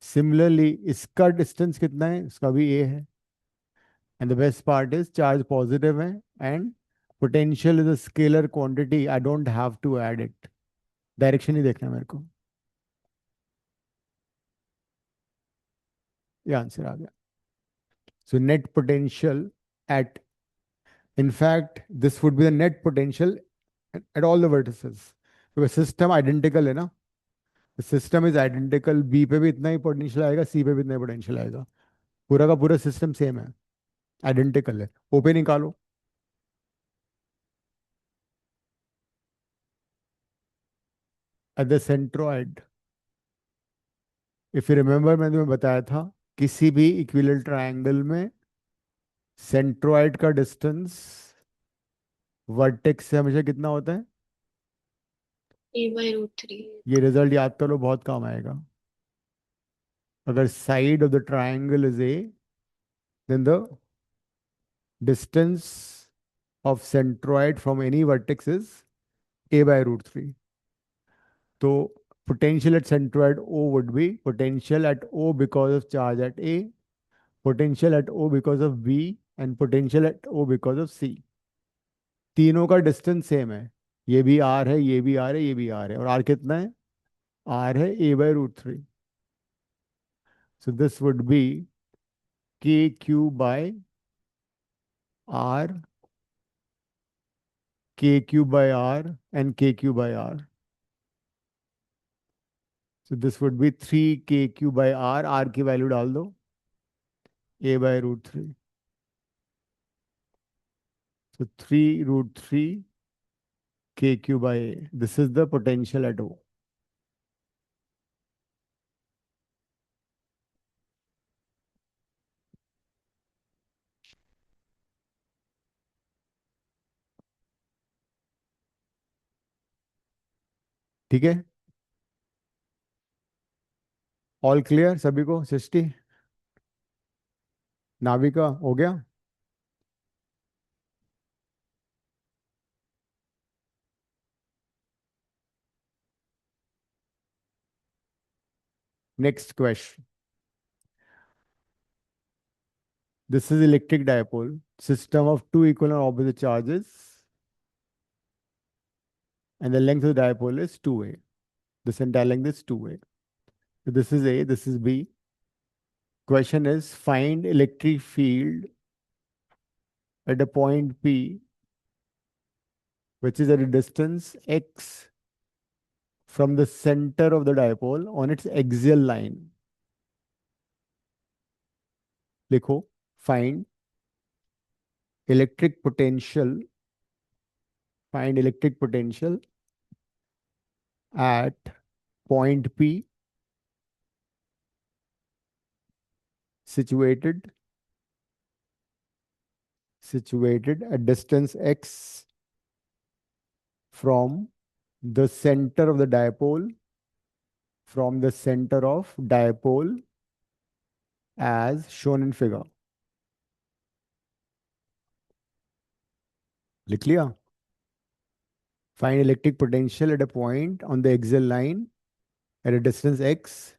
सिमिलरली इसका डिस्टेंस कितना है, इसका भी ए है। And the best part is charge positive है and potential is a scalar quantity, I don't have to add it, direction ही देखना है मेरे को। ये आंसर आ गया। So net potential at, in fact this would be the net potential at all the vertices, क्योंकि सिस्टम आइडेंटिकल है ना, सिस्टम इज आइडेंटिकल, बी पे भी इतना ही पोटेंशियल आएगा, सी पे भी इतना ही पोटेंशियल आएगा, पूरा का पूरा सिस्टम सेम है, आइडेंटिकल है। ओ पे निकालो। At the centroid, if you remember मैंने तुम्हें बताया था, किसी भी इक्विलर ट्रायंगल में सेंट्रोइड का डिस्टेंस वर्टेक्स से हमेशा कितना होता है। A/√3। ये रिजल्ट याद करो, बहुत काम आएगा। अगर side of the triangle is a, then the distance of centroid from any vertex is a by root 3. So potential at centroid O would be potential at O because of charge at A, potential at O because of B, and potential at O because of C. तीनों का distance same है, ये भी are है, ये भी are है, ये भी आर है, और आर कितना है, आर है a by root 3। So this would be के Q by r, k Q by r and k Q by r. So this would be 3 kq by r की वैल्यू डाल दो, a by root 3। So 3 root 3 kq by a. This is the potential at O. ठीक है, all clear सभी को, सृष्टि, नाविका हो गया। Next question, this is electric dipole, system of two equal and opposite charges, and the length of the dipole is 2a. This entire length is 2a. So this is A, this is B. Question is find electric field at a point P which is at a distance x from the center of the dipole on its axial line. लिखो, find electric potential, find electric potential at point P situated at distance x from the center of the dipole, from the center of dipole as shown in figure. लिख लिया? Find electric potential at a point on the axial line at a distance x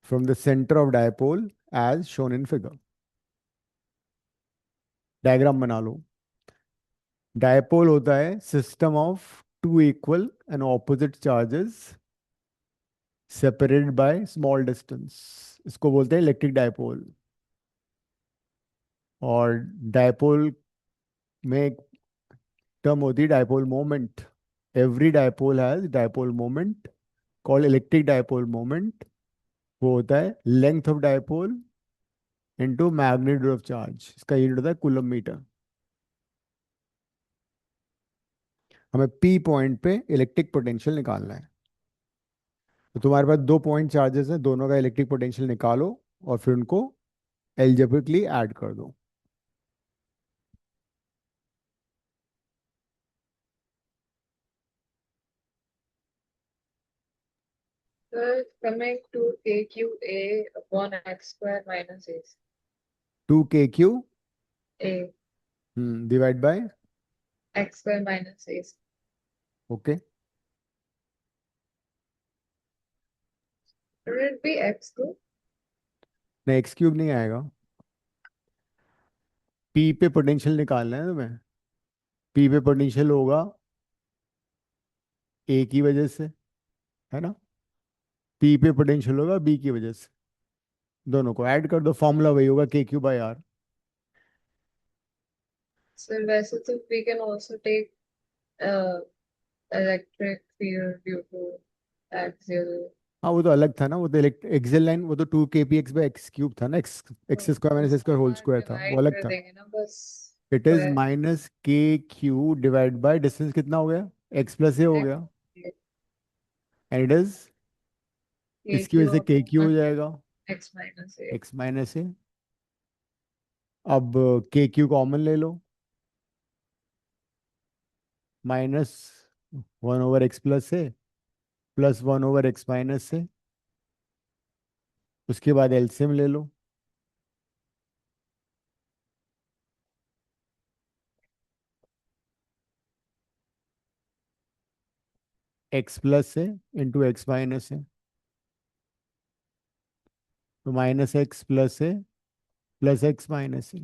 from the center of dipole as shown in figure. Diagram बना लो। Dipole होता है system of two equal and opposite charges separated by small distance, इसको बोलते हैं electric dipole. और dipole में एक टर्म होती है dipole moment. Every dipole has dipole moment called electric dipole moment. वो होता है length of dipole into magnitude of charge, इसका यूनिट होता है कूलम मीटर। हमें पी पॉइंट पे इलेक्ट्रिक पोटेंशियल निकालना है। तो तुम्हारे पास दो पॉइंट चार्जेस हैं, दोनों का इलेक्ट्रिक पोटेंशियल निकालो और फिर उनको एल्जेब्रिकली ऐड कर दो। Sir, coming to AQA upon x square minus AC. 2KQ A divide by x square minus a square. Okay. Should it be x cube? नहीं एक्स क्यूब नहीं आएगा. पी पे पोटेंशियल निकालना है तुम्हें. पी पे पोटेंशियल होगा ए की वजह से, है ना. पी पे पोटेंशियल होगा बी की वजह से. दोनों को ऐड कर दो, फॉर्मूला वही होगा KQ/R. So वैसे तो we can also take uh, electric field due to axial. हाँ वो तो अलग था ना, वो तो एक्सियल लाइन, वो तो 2kpx/x³ था ना. एक्स एक्स स्क्वायर माइनस उसका स्क्वायर होल पार्ट स्क्वायर था, वो डिवाइड अलग कर था. देंगे ना बस. It is square minus KQ divide by distance कितना हो गया, x+a हो x गया. एंड इट इज, a इसकी वजह से cube KQ हो upon जाएगा x minus a. x-a. अब KQ कॉमन ले लो, -1/x+a प्लस 1/x-a. उसके बाद एलसीएम ले लो. x+a into x-a. तो -x+a plus x-a.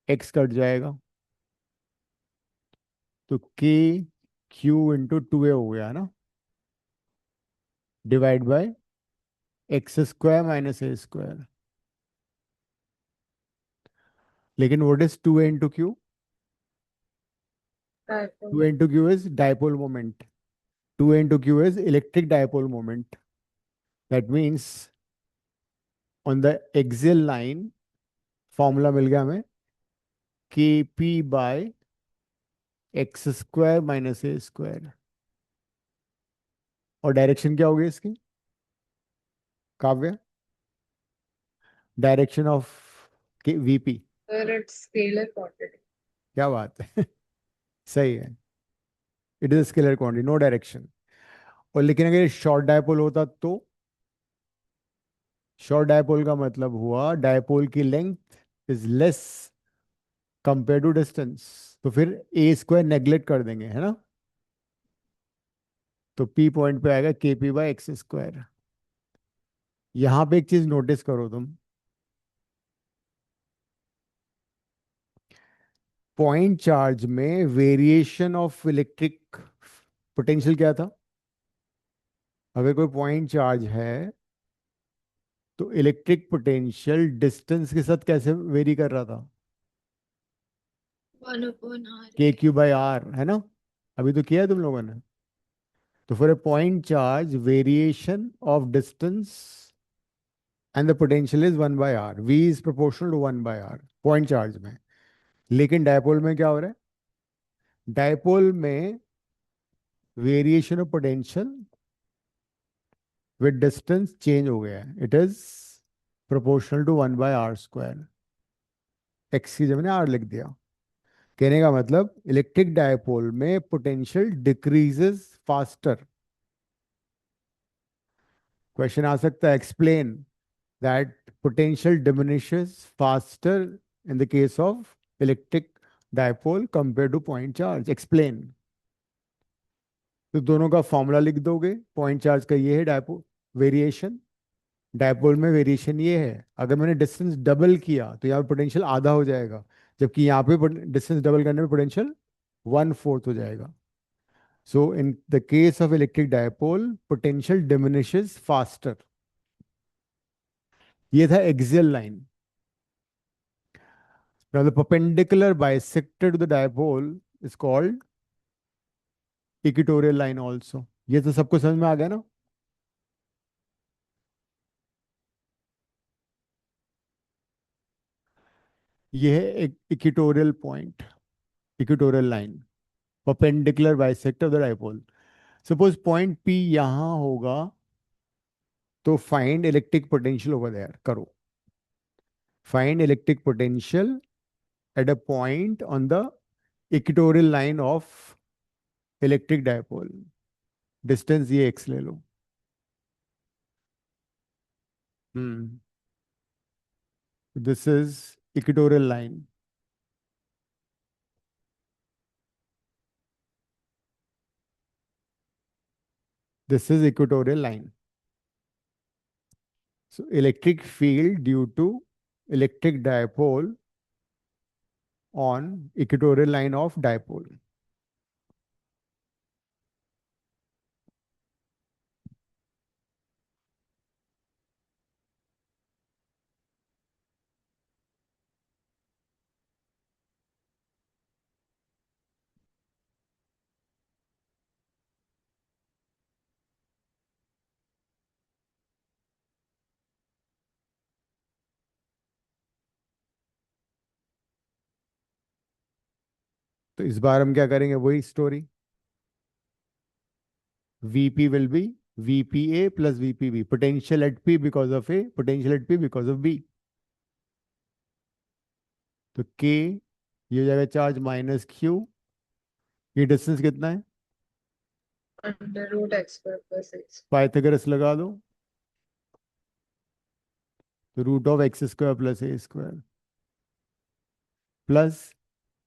x cut जाएगा तो KQ इंटू 2a हो गया ना, divide by x² minus a². लेकिन what is 2a into q? 2a into q is dipole moment. 2a into q is electric dipole moment. That means on the axial line formula मिल गया हमें, KP/x² minus a². और direction क्या होगी इसकी, काव्य? Direction of VP. Where it's scalar quantity. क्या बात है. सही है. It is scalar quantity, no direction. और लेकिन अगर शॉर्ट डायपोल होता तो, शॉर्ट डायपोल का मतलब हुआ डायपोल की length is less compare to distance, तो फिर a² नेग्लेक्ट कर देंगे, है ना. तो P पॉइंट पे आएगा KP/x². यहां पे एक चीज नोटिस करो तुम, पॉइंट चार्ज में वेरिएशन ऑफ इलेक्ट्रिक पोटेंशियल क्या था. अगर कोई पॉइंट चार्ज है तो इलेक्ट्रिक पोटेंशियल डिस्टेंस के साथ कैसे वेरी कर रहा था, 1/r. KQ/R, है ना. अभी तो किया है तुम लोगों ने. तो for a point charge variation of distance and the potential is 1/r. V is proportional to 1/r point charge में. लेकिन डायपोल में क्या हो रहा है, डायपोल में variation of potential with distance change हो गया है. It is proportional to 1/r². X की जगह ने आर लिख दिया. कहने का मतलब इलेक्ट्रिक डायपोल में पोटेंशियल डिक्रीजेस फास्टर. क्वेश्चन आ सकता है, explain that potential diminishes faster in the case of electric dipole compare to point charge. Explain. तो दोनों का फॉर्मूला लिख दोगे. पॉइंट चार्ज का ये है डायपोल वेरिएशन, डायपोल में वेरिएशन ये है. अगर मैंने डिस्टेंस डबल किया तो यहाँ पे पोटेंशियल आधा हो जाएगा, जबकि यहाँ पे डिस्टेंस डबल करने में पोटेंशियल 1/4 हो जाएगा. So in the case of electric dipole, potential diminishes faster. ये था axial line. Now the perpendicular bisector to the dipole is called equatorial line also. ये तो सबको समझ में आ गया ना. ये है एक equatorial point, equatorial line, perpendicular bisector of the dipole. Suppose point P यहां होगा तो find electric potential over there करो. Find electric potential at a point on the equatorial line of electric dipole. Distance ये x ले लो. Hmm this is equatorial line. This is equatorial line. So electric field due to electric dipole on equatorial line of dipole. तो इस बार हम क्या करेंगे, वही story. Vp will be Vpa plus Vpb. Potential at P because of A, potential at P because of B. तो K ये हो जाएगा चार्ज माइनस Q. ये डिस्टेंस कितना है? Under root x square plus x. Pythagoras लगा दो. तो root of x square plus A square plus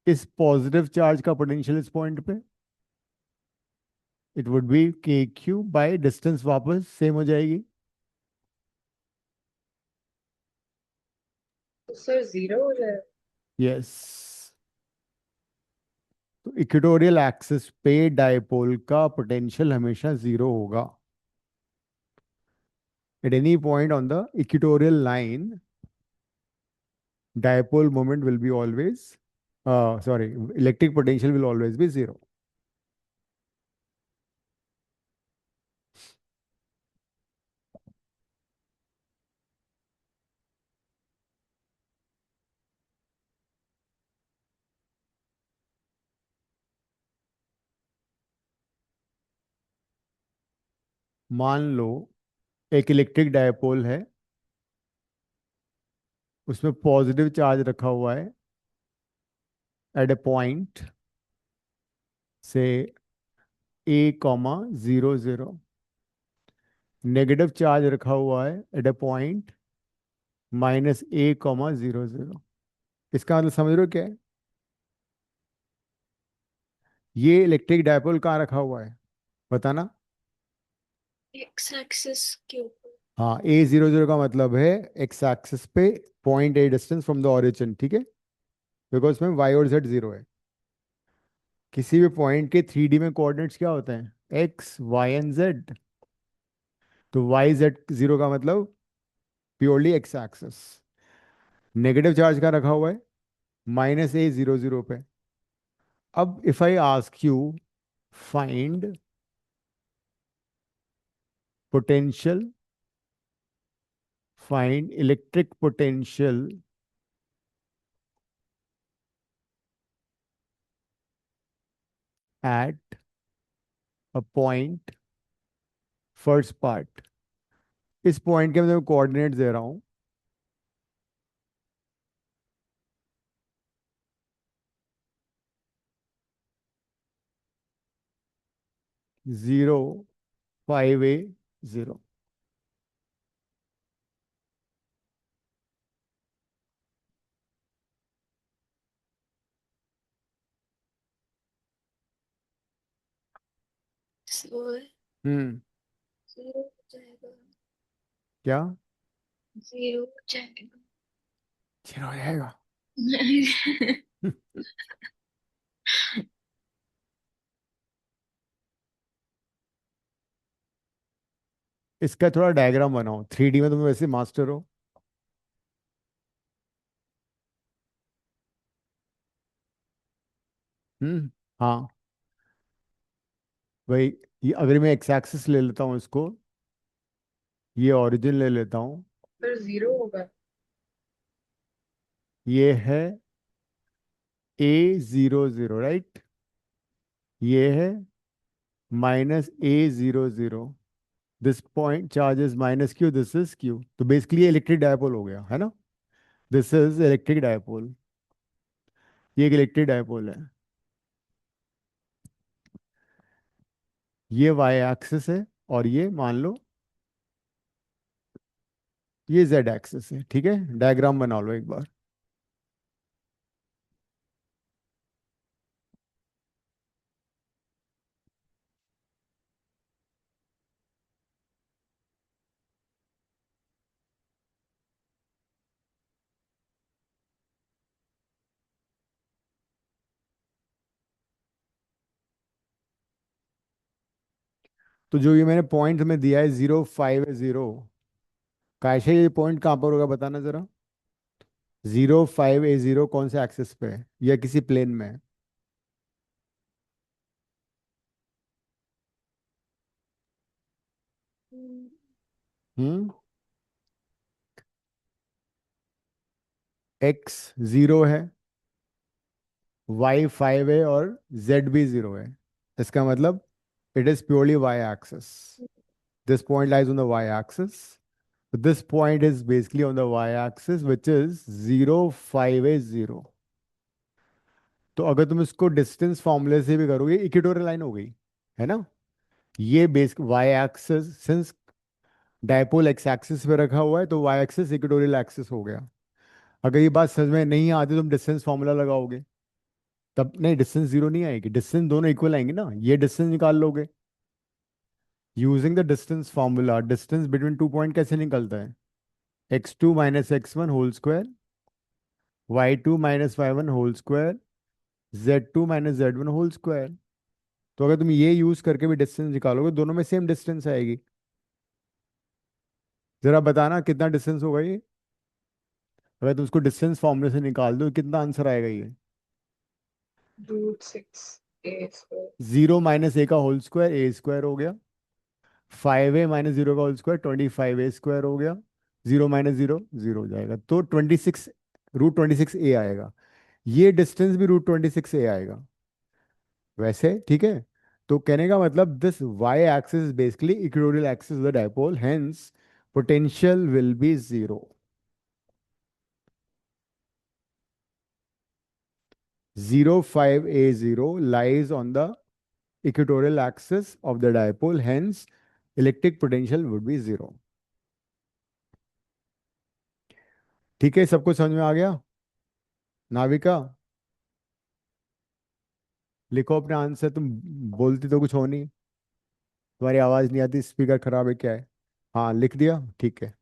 इस पॉजिटिव चार्ज का पोटेंशियल इस पॉइंट पे, इट वुड बी के क्यू बाय डिस्टेंस, वापस सेम हो जाएगी. तो सर जीरो हो जाएगा. यस. तो इक्वेटोरियल एक्सिस पे डायपोल का पोटेंशियल हमेशा जीरो होगा. At any point on the equatorial line dipole moment will be always sorry, electric potential will always be zero. मान लो एक इलेक्ट्रिक डायपोल है, उसमें पॉजिटिव चार्ज रखा हुआ है एट ए पॉइंट से ए कॉमा 0 0. नेगेटिव चार्ज रखा हुआ है एट ए पॉइंट माइनस ए कॉमा 0 0. इसका मतलब समझ रहे हो क्या है? ये इलेक्ट्रिक डायपोल कहाँ रखा हुआ है बताना. एक्स एक्सिस के ऊपर। हाँ, A00 का मतलब है एक्स एक्सिस पे point A distance from the origin, ठीक है, बिकॉज में y और z जीरो है. किसी भी पॉइंट के 3D में कोऑर्डिनेट्स क्या होते हैं? x y and z. तो y z जीरो का मतलब purely x axis. Negative charge का रखा हुआ है -A00 पे. अब if I ask you find potential, find electric potential at a point, first part. इस पॉइंट के मैं कोऑर्डिनेट्स दे रहा हूं. 0 5 A 0. So हम्म जीरो हो जाएगा। क्या जीरो हो जाएगा। जीरो हो जाएगा? इसका थोड़ा डायग्राम बनाओ. 3D में तुम वैसे मास्टर हो. हाँ भाई, ये अगर मैं एक्स एक्सिस ले लेता हूँ इसको, ये ओरिजिन ले लेता हूँ, फिर जीरो होगा. ये है A00, राइट. ये है -A00. This point charge is minus Q, this is Q. तो बेसिकली इलेक्ट्रिक डायपोल हो गया है ना. This is electric dipole. ये एक इलेक्ट्रिक डायपोल है. ये वाई एक्सिस है और ये मान लो ये जेड एक्सिस है, ठीक है। डायग्राम बना लो एक बार। तो जो ये मैंने पॉइंट में दिया है 0, 5 है 0, कायशा ये पॉइंट कहाँ पर होगा बताना जरा। 0, 5 a 0 कौन से एक्सिस पे है या किसी प्लेन में है? हम्म। x 0 है, y 5 है और z भी 0 है। इसका मतलब it is purely y axis. This point lies on the y axis, this point is basically on the y axis which is 0, 5 a 0। तो अगर तुम इसको डिस्टेंस फॉर्मूले से भी करोगे, इक्वेटोरियल लाइन हो गई, है ना। ये base y axis, since dipole x axis पे रखा हुआ है तो y एक्सिस इक्वेटोरियल एक्सिस हो गया। अगर ये बात समझ में नहीं आती तुम डिस्टेंस फॉर्मूला लगाओगे, तब नहीं, डिस्टेंस 0 नहीं आएगी, डिस्टेंस दोनों इक्वल आएंगे ना, ये डिस्टेंस निकाल लोगे using the distance formula. Distance between two point कैसे निकलता है? x2 - x1 whole square, y2 - y1 whole square, z2 - z1 whole square. तो अगर तुम ये यूज करके भी डिस्टेंस निकालोगे, दोनों में सेम डिस्टेंस आएगी। जरा बताना कितना डिस्टेंस होगा ये। अगर तुम उसको डिस्टेंस फॉर्मूले से निकाल दो कितना आंसर आएगा ये? √6 a²। 0 - a का होल स्क्वायर a² हो गया, 5a - 0 का होल स्क्वायर 25a² हो गया, 0 - 0 0 हो जाएगा, तो 26, √26a आएगा। ये डिस्टेंस भी √26a आएगा वैसे, ठीक है। तो कहने का मतलब this y axis basically equatorial axis of the dipole, hence potential will be 0। 0, 5 a 0 lies on the equatorial axis of the dipole, hence electric potential would be 0। ठीक है, सबको समझ में आ गया? नाविका, लिखो अपने आंसर। तुम बोलती तो कुछ हो नहीं, तुम्हारी आवाज नहीं आती, स्पीकर खराब है क्या है? हाँ लिख दिया, ठीक है।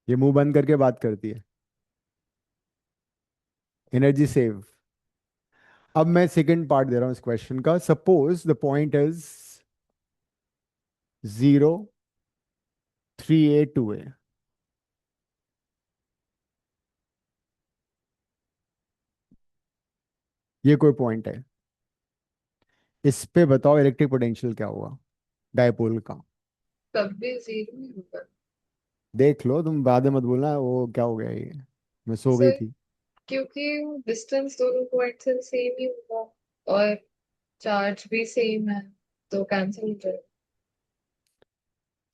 ये मुंह बंद करके बात करती है। Energy save. अब मैं सेकंड पार्ट दे रहा हूँ इस क्वेश्चन का। Suppose the point is 0, 3a 2a। ये कोई पॉइंट है, इस पे बताओ इलेक्ट्रिक पोटेंशियल क्या हुआ डायपोल का। तब भी 0 ही होगा। देख लो, तुम बाद में मत बोलना वो क्या हो गया ये, मैं सो गई सर, थी। क्योंकि डिस्टेंस दोनों पॉइंट से सेम ही होगा और चार्ज भी सेम है, तो कैंसिल हो जाएगा।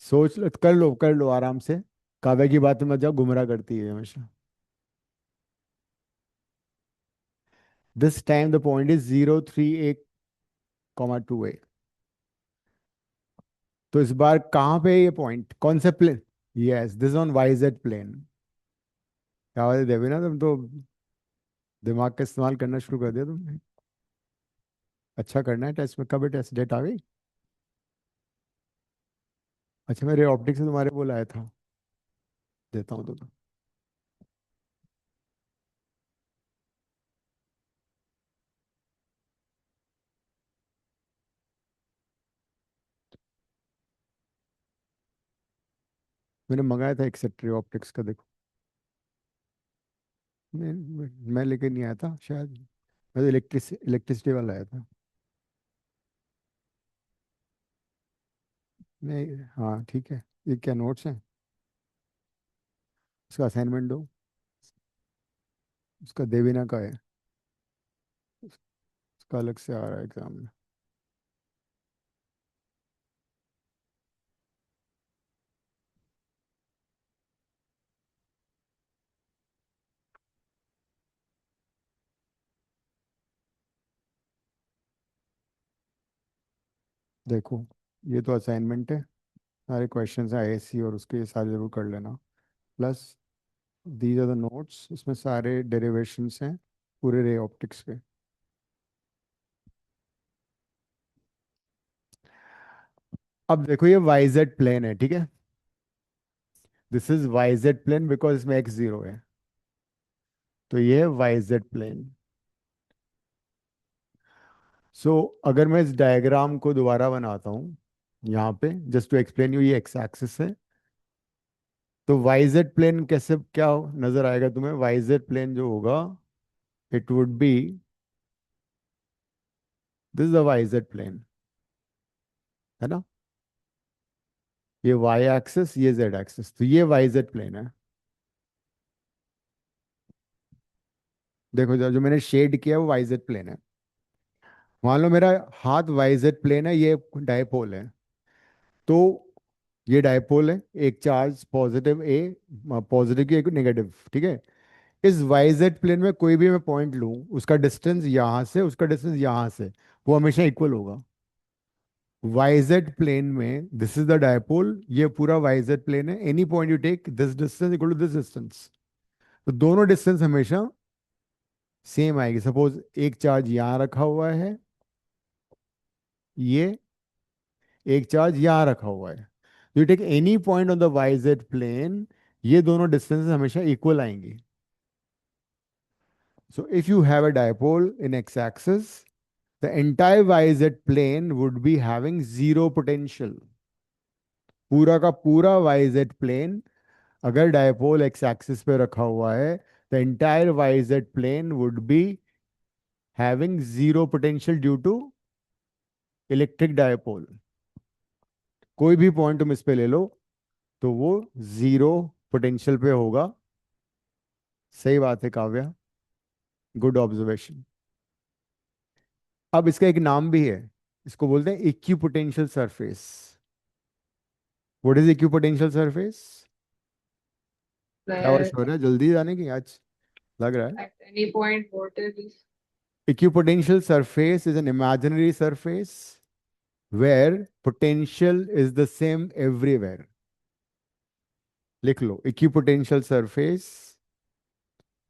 सोच लो, कर लो आराम से। काव्या की बात में मत जाओ, गुमराह करती है हमेशा। This time the point is 0, 3a, 2a। तो इस बार कहाँ पे है ये पॉइंट, कौन से plane? Yes, this on y z plane. क्या बात है देवी ना, तुम तो दिमाग का इस्तेमाल करना शुरू कर दिया तुमने। अच्छा करना है टेस्ट में, कब है टेस्ट डेट आ गई? अच्छा, मेरे ऑप्टिक्स से तुम्हारे बोला आया था, देता हूँ तो। मैंने मंगाया था एक्सेट्री ऑप्टिक्स का, देखो। मैं लेके नहीं आया था शायद, मैं तो इलेक्ट्रिसिटी वाला आया था। नहीं, हाँ ठीक है। ये क्या नोट्स हैं? उसका असाइनमेंट दो, उसका देवीना का है, उसका अलग से आ रहा है एग्जाम में। देखो, ये तो असाइनमेंट है, सारे क्वेश्चंस हैं आईएससी और उसके सारे जरूर कर लेना। Plus these are the notes, इसमें सारे डेरिवेशंस हैं पूरे रे ऑप्टिक्स के। अब देखो ये वाई जेड प्लेन है, ठीक है। This is y z plane because इसमें एक्स जीरो है, तो ये है वाई जेड प्लेन। सो अगर मैं इस डायग्राम को दोबारा बनाता हूँ यहाँ पे, जस्ट टू एक्सप्लेन यू, ये एक्स एक्सिस है। तो वाई जेड प्लेन कैसे क्या नजर आएगा तुम्हें? वाई जेड प्लेन जो होगा, it would be this, the y z plane है ना, ये वाई एक्सिस, ये जेड एक्सिस, तो ये वाई जेड प्लेन है। देखो जो मैंने शेड किया है वो वाई जेड प्लेन है। मान लो मेरा हाथ वाई जेड प्लेन है, ये डायपोल है। तो ये डायपोल है, एक चार्ज पॉजिटिव ए, पॉजिटिव की एक नेगेटिव, ठीक है। इस वाई जेड प्लेन में कोई भी मैं पॉइंट लूं, उसका डिस्टेंस यहाँ से उसका डिस्टेंस यहाँ से वो हमेशा इक्वल होगा। वाई जेड प्लेन में दिस इज द डायपोल, ये पूरा वाई जेड प्लेन है। Any point you take this distance equal to this distance, तो दोनों डिस्टेंस हमेशा सेम आएगी। सपोज एक चार्ज यहाँ रखा हुआ है, ये एक चार्ज यहाँ रखा हुआ है, you take any point on the y z plane, ये दोनों डिस्टेंस हमेशा इक्वल आएंगी। So if you have a dipole in x axis, the entire yz plane would be having zero potential। पूरा का पूरा yz plane अगर dipole x axis पे रखा हुआ है, the entire yz plane would be having zero potential due to electric dipole. कोई भी पॉइंट तुम इस पे ले लो तो वो जीरो पोटेंशियल पे होगा। सही बात है काव्या, गुड ऑब्जर्वेशन। अब इसका एक नाम भी है, इसको बोलते हैं equipotential surface. What is equipotential surface? क्या वर्ष Where हो रहा है, जल्दी जाने की आज लग रहा है। at any point voltage is Equipotential surface is an imaginary surface where potential is the same everywhere। लिख लो, equipotential surface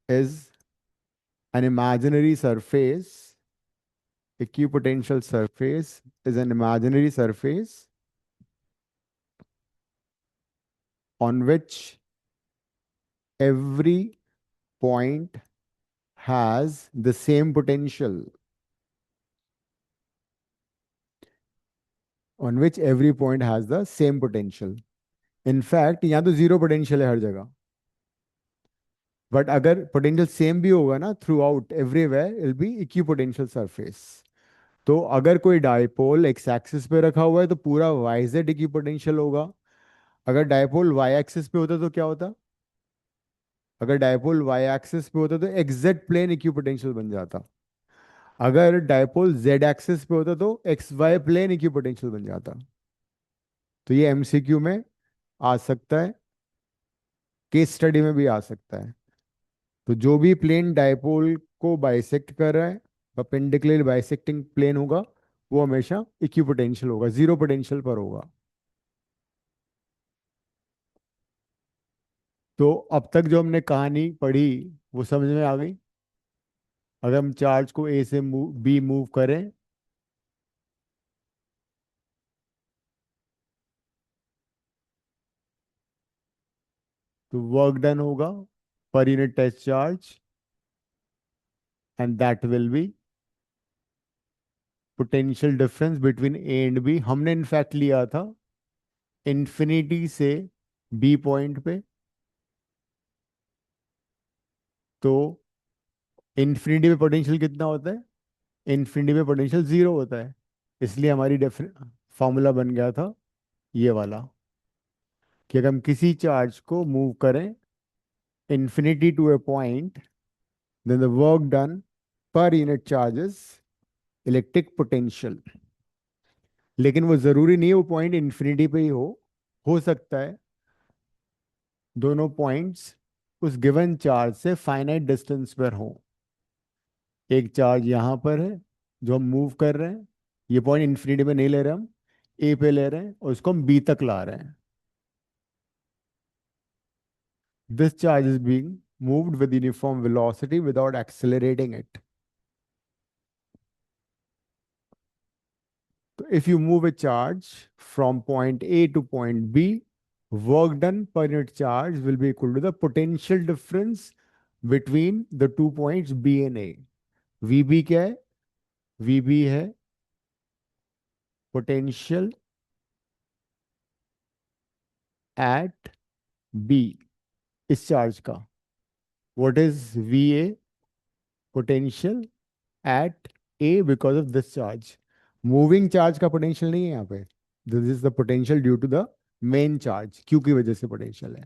is an imaginary surface। Equipotential surface is an imaginary surface on which every point has the same potential। On which every point has the same potential। In fact यहाँ तो zero potential है हर जगह, but अगर potential same भी होगा ना through out everywhere, इल B equipotential surface. तो अगर कोई डायपोल एक्स एक्सिस पे रखा हुआ है तो पूरा वाई जेड इक्विपोटेंशियल होगा। अगर डायपोल वाई एक्सिस पे होता तो क्या होता? अगर डायपोल वाई एक्सिस पे होता तो एक्स जेड प्लेन इक्विपोटेंशियल बन जाता। अगर डायपोल जेड एक्सिस पे होता तो एक्स वाई प्लेन इक्विपोटेंशियल बन जाता। तो ये एमसीक्यू में आ सकता है, केस स्टडी में भी आ सकता है। तो जो भी प्लेन डायपोल को बाइसेक्ट कर रहा है, परपेंडिकुलर बाइसेक्टिंग प्लेन होगा, वो हमेशा इक्विपोटेंशियल होगा, जीरो पोटेंशियल पर होगा। तो अब तक जो हमने कहानी पढ़ी वो समझ में आ गई। अगर हम चार्ज को ए से बी मूव करें, तो वर्क डन होगा per unit test charge, and that will be potential difference between A and B. हमने इनफैक्ट लिया था इन्फिनिटी से बी पॉइंट पे, तो इन्फिनिटी में पोटेंशियल कितना होता है? इन्फिनिटी में पोटेंशियल जीरो होता है। इसलिए हमारी फॉर्मूला बन गया था ये वाला, कि अगर हम किसी चार्ज को मूव करें infinity to a point, then the work done per unit charges electric potential. लेकिन वो जरूरी नहीं है वो पॉइंट इन्फिनिटी पे ही हो सकता है दोनों पॉइंट्स उस गिवन चार्ज से फाइनाइट डिस्टेंस पर हो। एक चार्ज यहाँ पर है जो हम मूव कर रहे हैं, ये पॉइंट इन्फिनिटी में नहीं ले रहे हम, ए पे ले रहे हैं और इसको हम बी तक ला रहे हैं. This charge is being moved with uniform velocity without accelerating it. So if you move a charge from point A to point B, work done per unit charge will be equal to the potential difference between the 2 points B and A. VB क्या है? VB है potential at B इस charge का. What is VA? Potential at A because of this charge. Moving charge का potential नहीं है यहाँ पे. This is the potential due to the main charge, Q की वजह से पोटेंशियल है.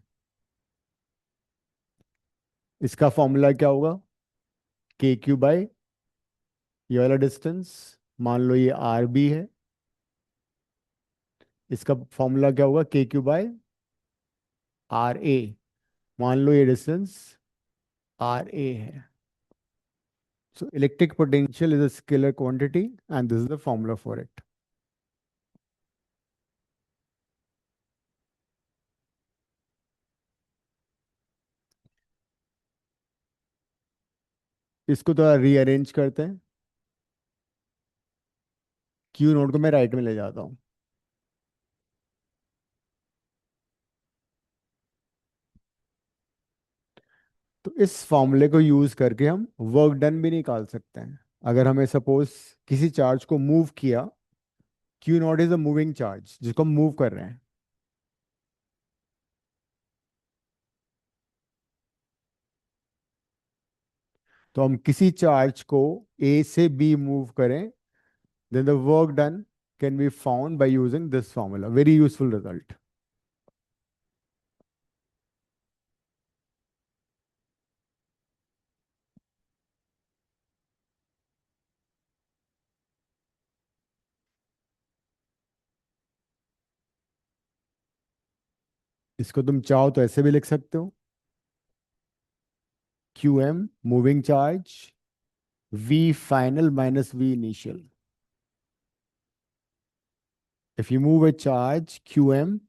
इसका फॉर्मूला क्या होगा? के क्यू बाय ये वाला डिस्टेंस, मान लो ये आर बी है, इसका फॉर्मूला क्या होगा? के क्यू बाय आर ए. मान लो ये डिस्टेंस आर ए है. सो electric potential is a scalar quantity and this is the formula for it. इसको थोड़ा रीअरेंज करते हैं. क्यू नोट को मैं राइट में ले जाता हूँ. तो इस फॉर्मूले को यूज करके हम वर्क डन भी निकाल सकते हैं. अगर हमें सपोज किसी चार्ज को मूव किया, Q not is a moving charge जिसको हम मूव कर रहे हैं. तो हम किसी चार्ज को ए से बी मूव करें, then the work done can be found by using this formula. Very useful result. इसको तुम चाहो तो ऐसे भी लिख सकते हो. Q M moving charge, V final minus V initial. If you move a charge Q M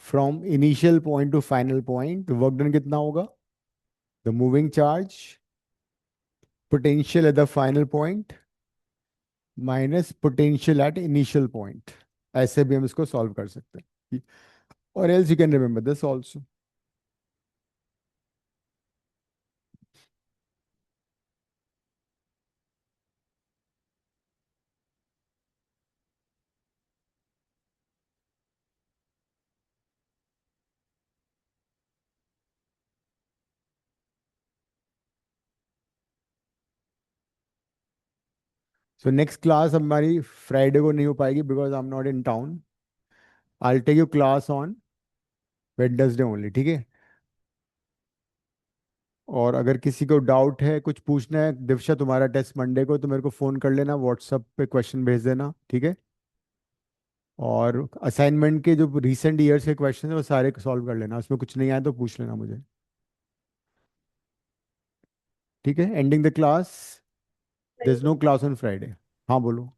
from initial point to final point, work done कितना होगा? The moving charge potential at the final point minus potential at initial point. ऐसे भी हम इसको solve कर सकते हैं. और else you can remember this also. So next class हमारी फ्राइडे को नहीं हो पाएगी because I am not in town. I take you class on Wednesday only. ठीक है. और अगर किसी को डाउट है, कुछ पूछना है, दिवशा तुम्हारा टेस्ट मंडे को, तो मेरे को फ़ोन कर लेना, व्हाट्सएप पे क्वेश्चन भेज देना. ठीक है. और असाइनमेंट के जो रिसेंट ईयर्स के क्वेश्चन है वो सारे सॉल्व कर लेना. उसमें कुछ नहीं आया तो पूछ लेना मुझे. ठीक है. Ending the class. There is no class on Friday. हाँ बोलो.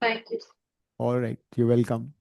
Thank you. All right, you welcome.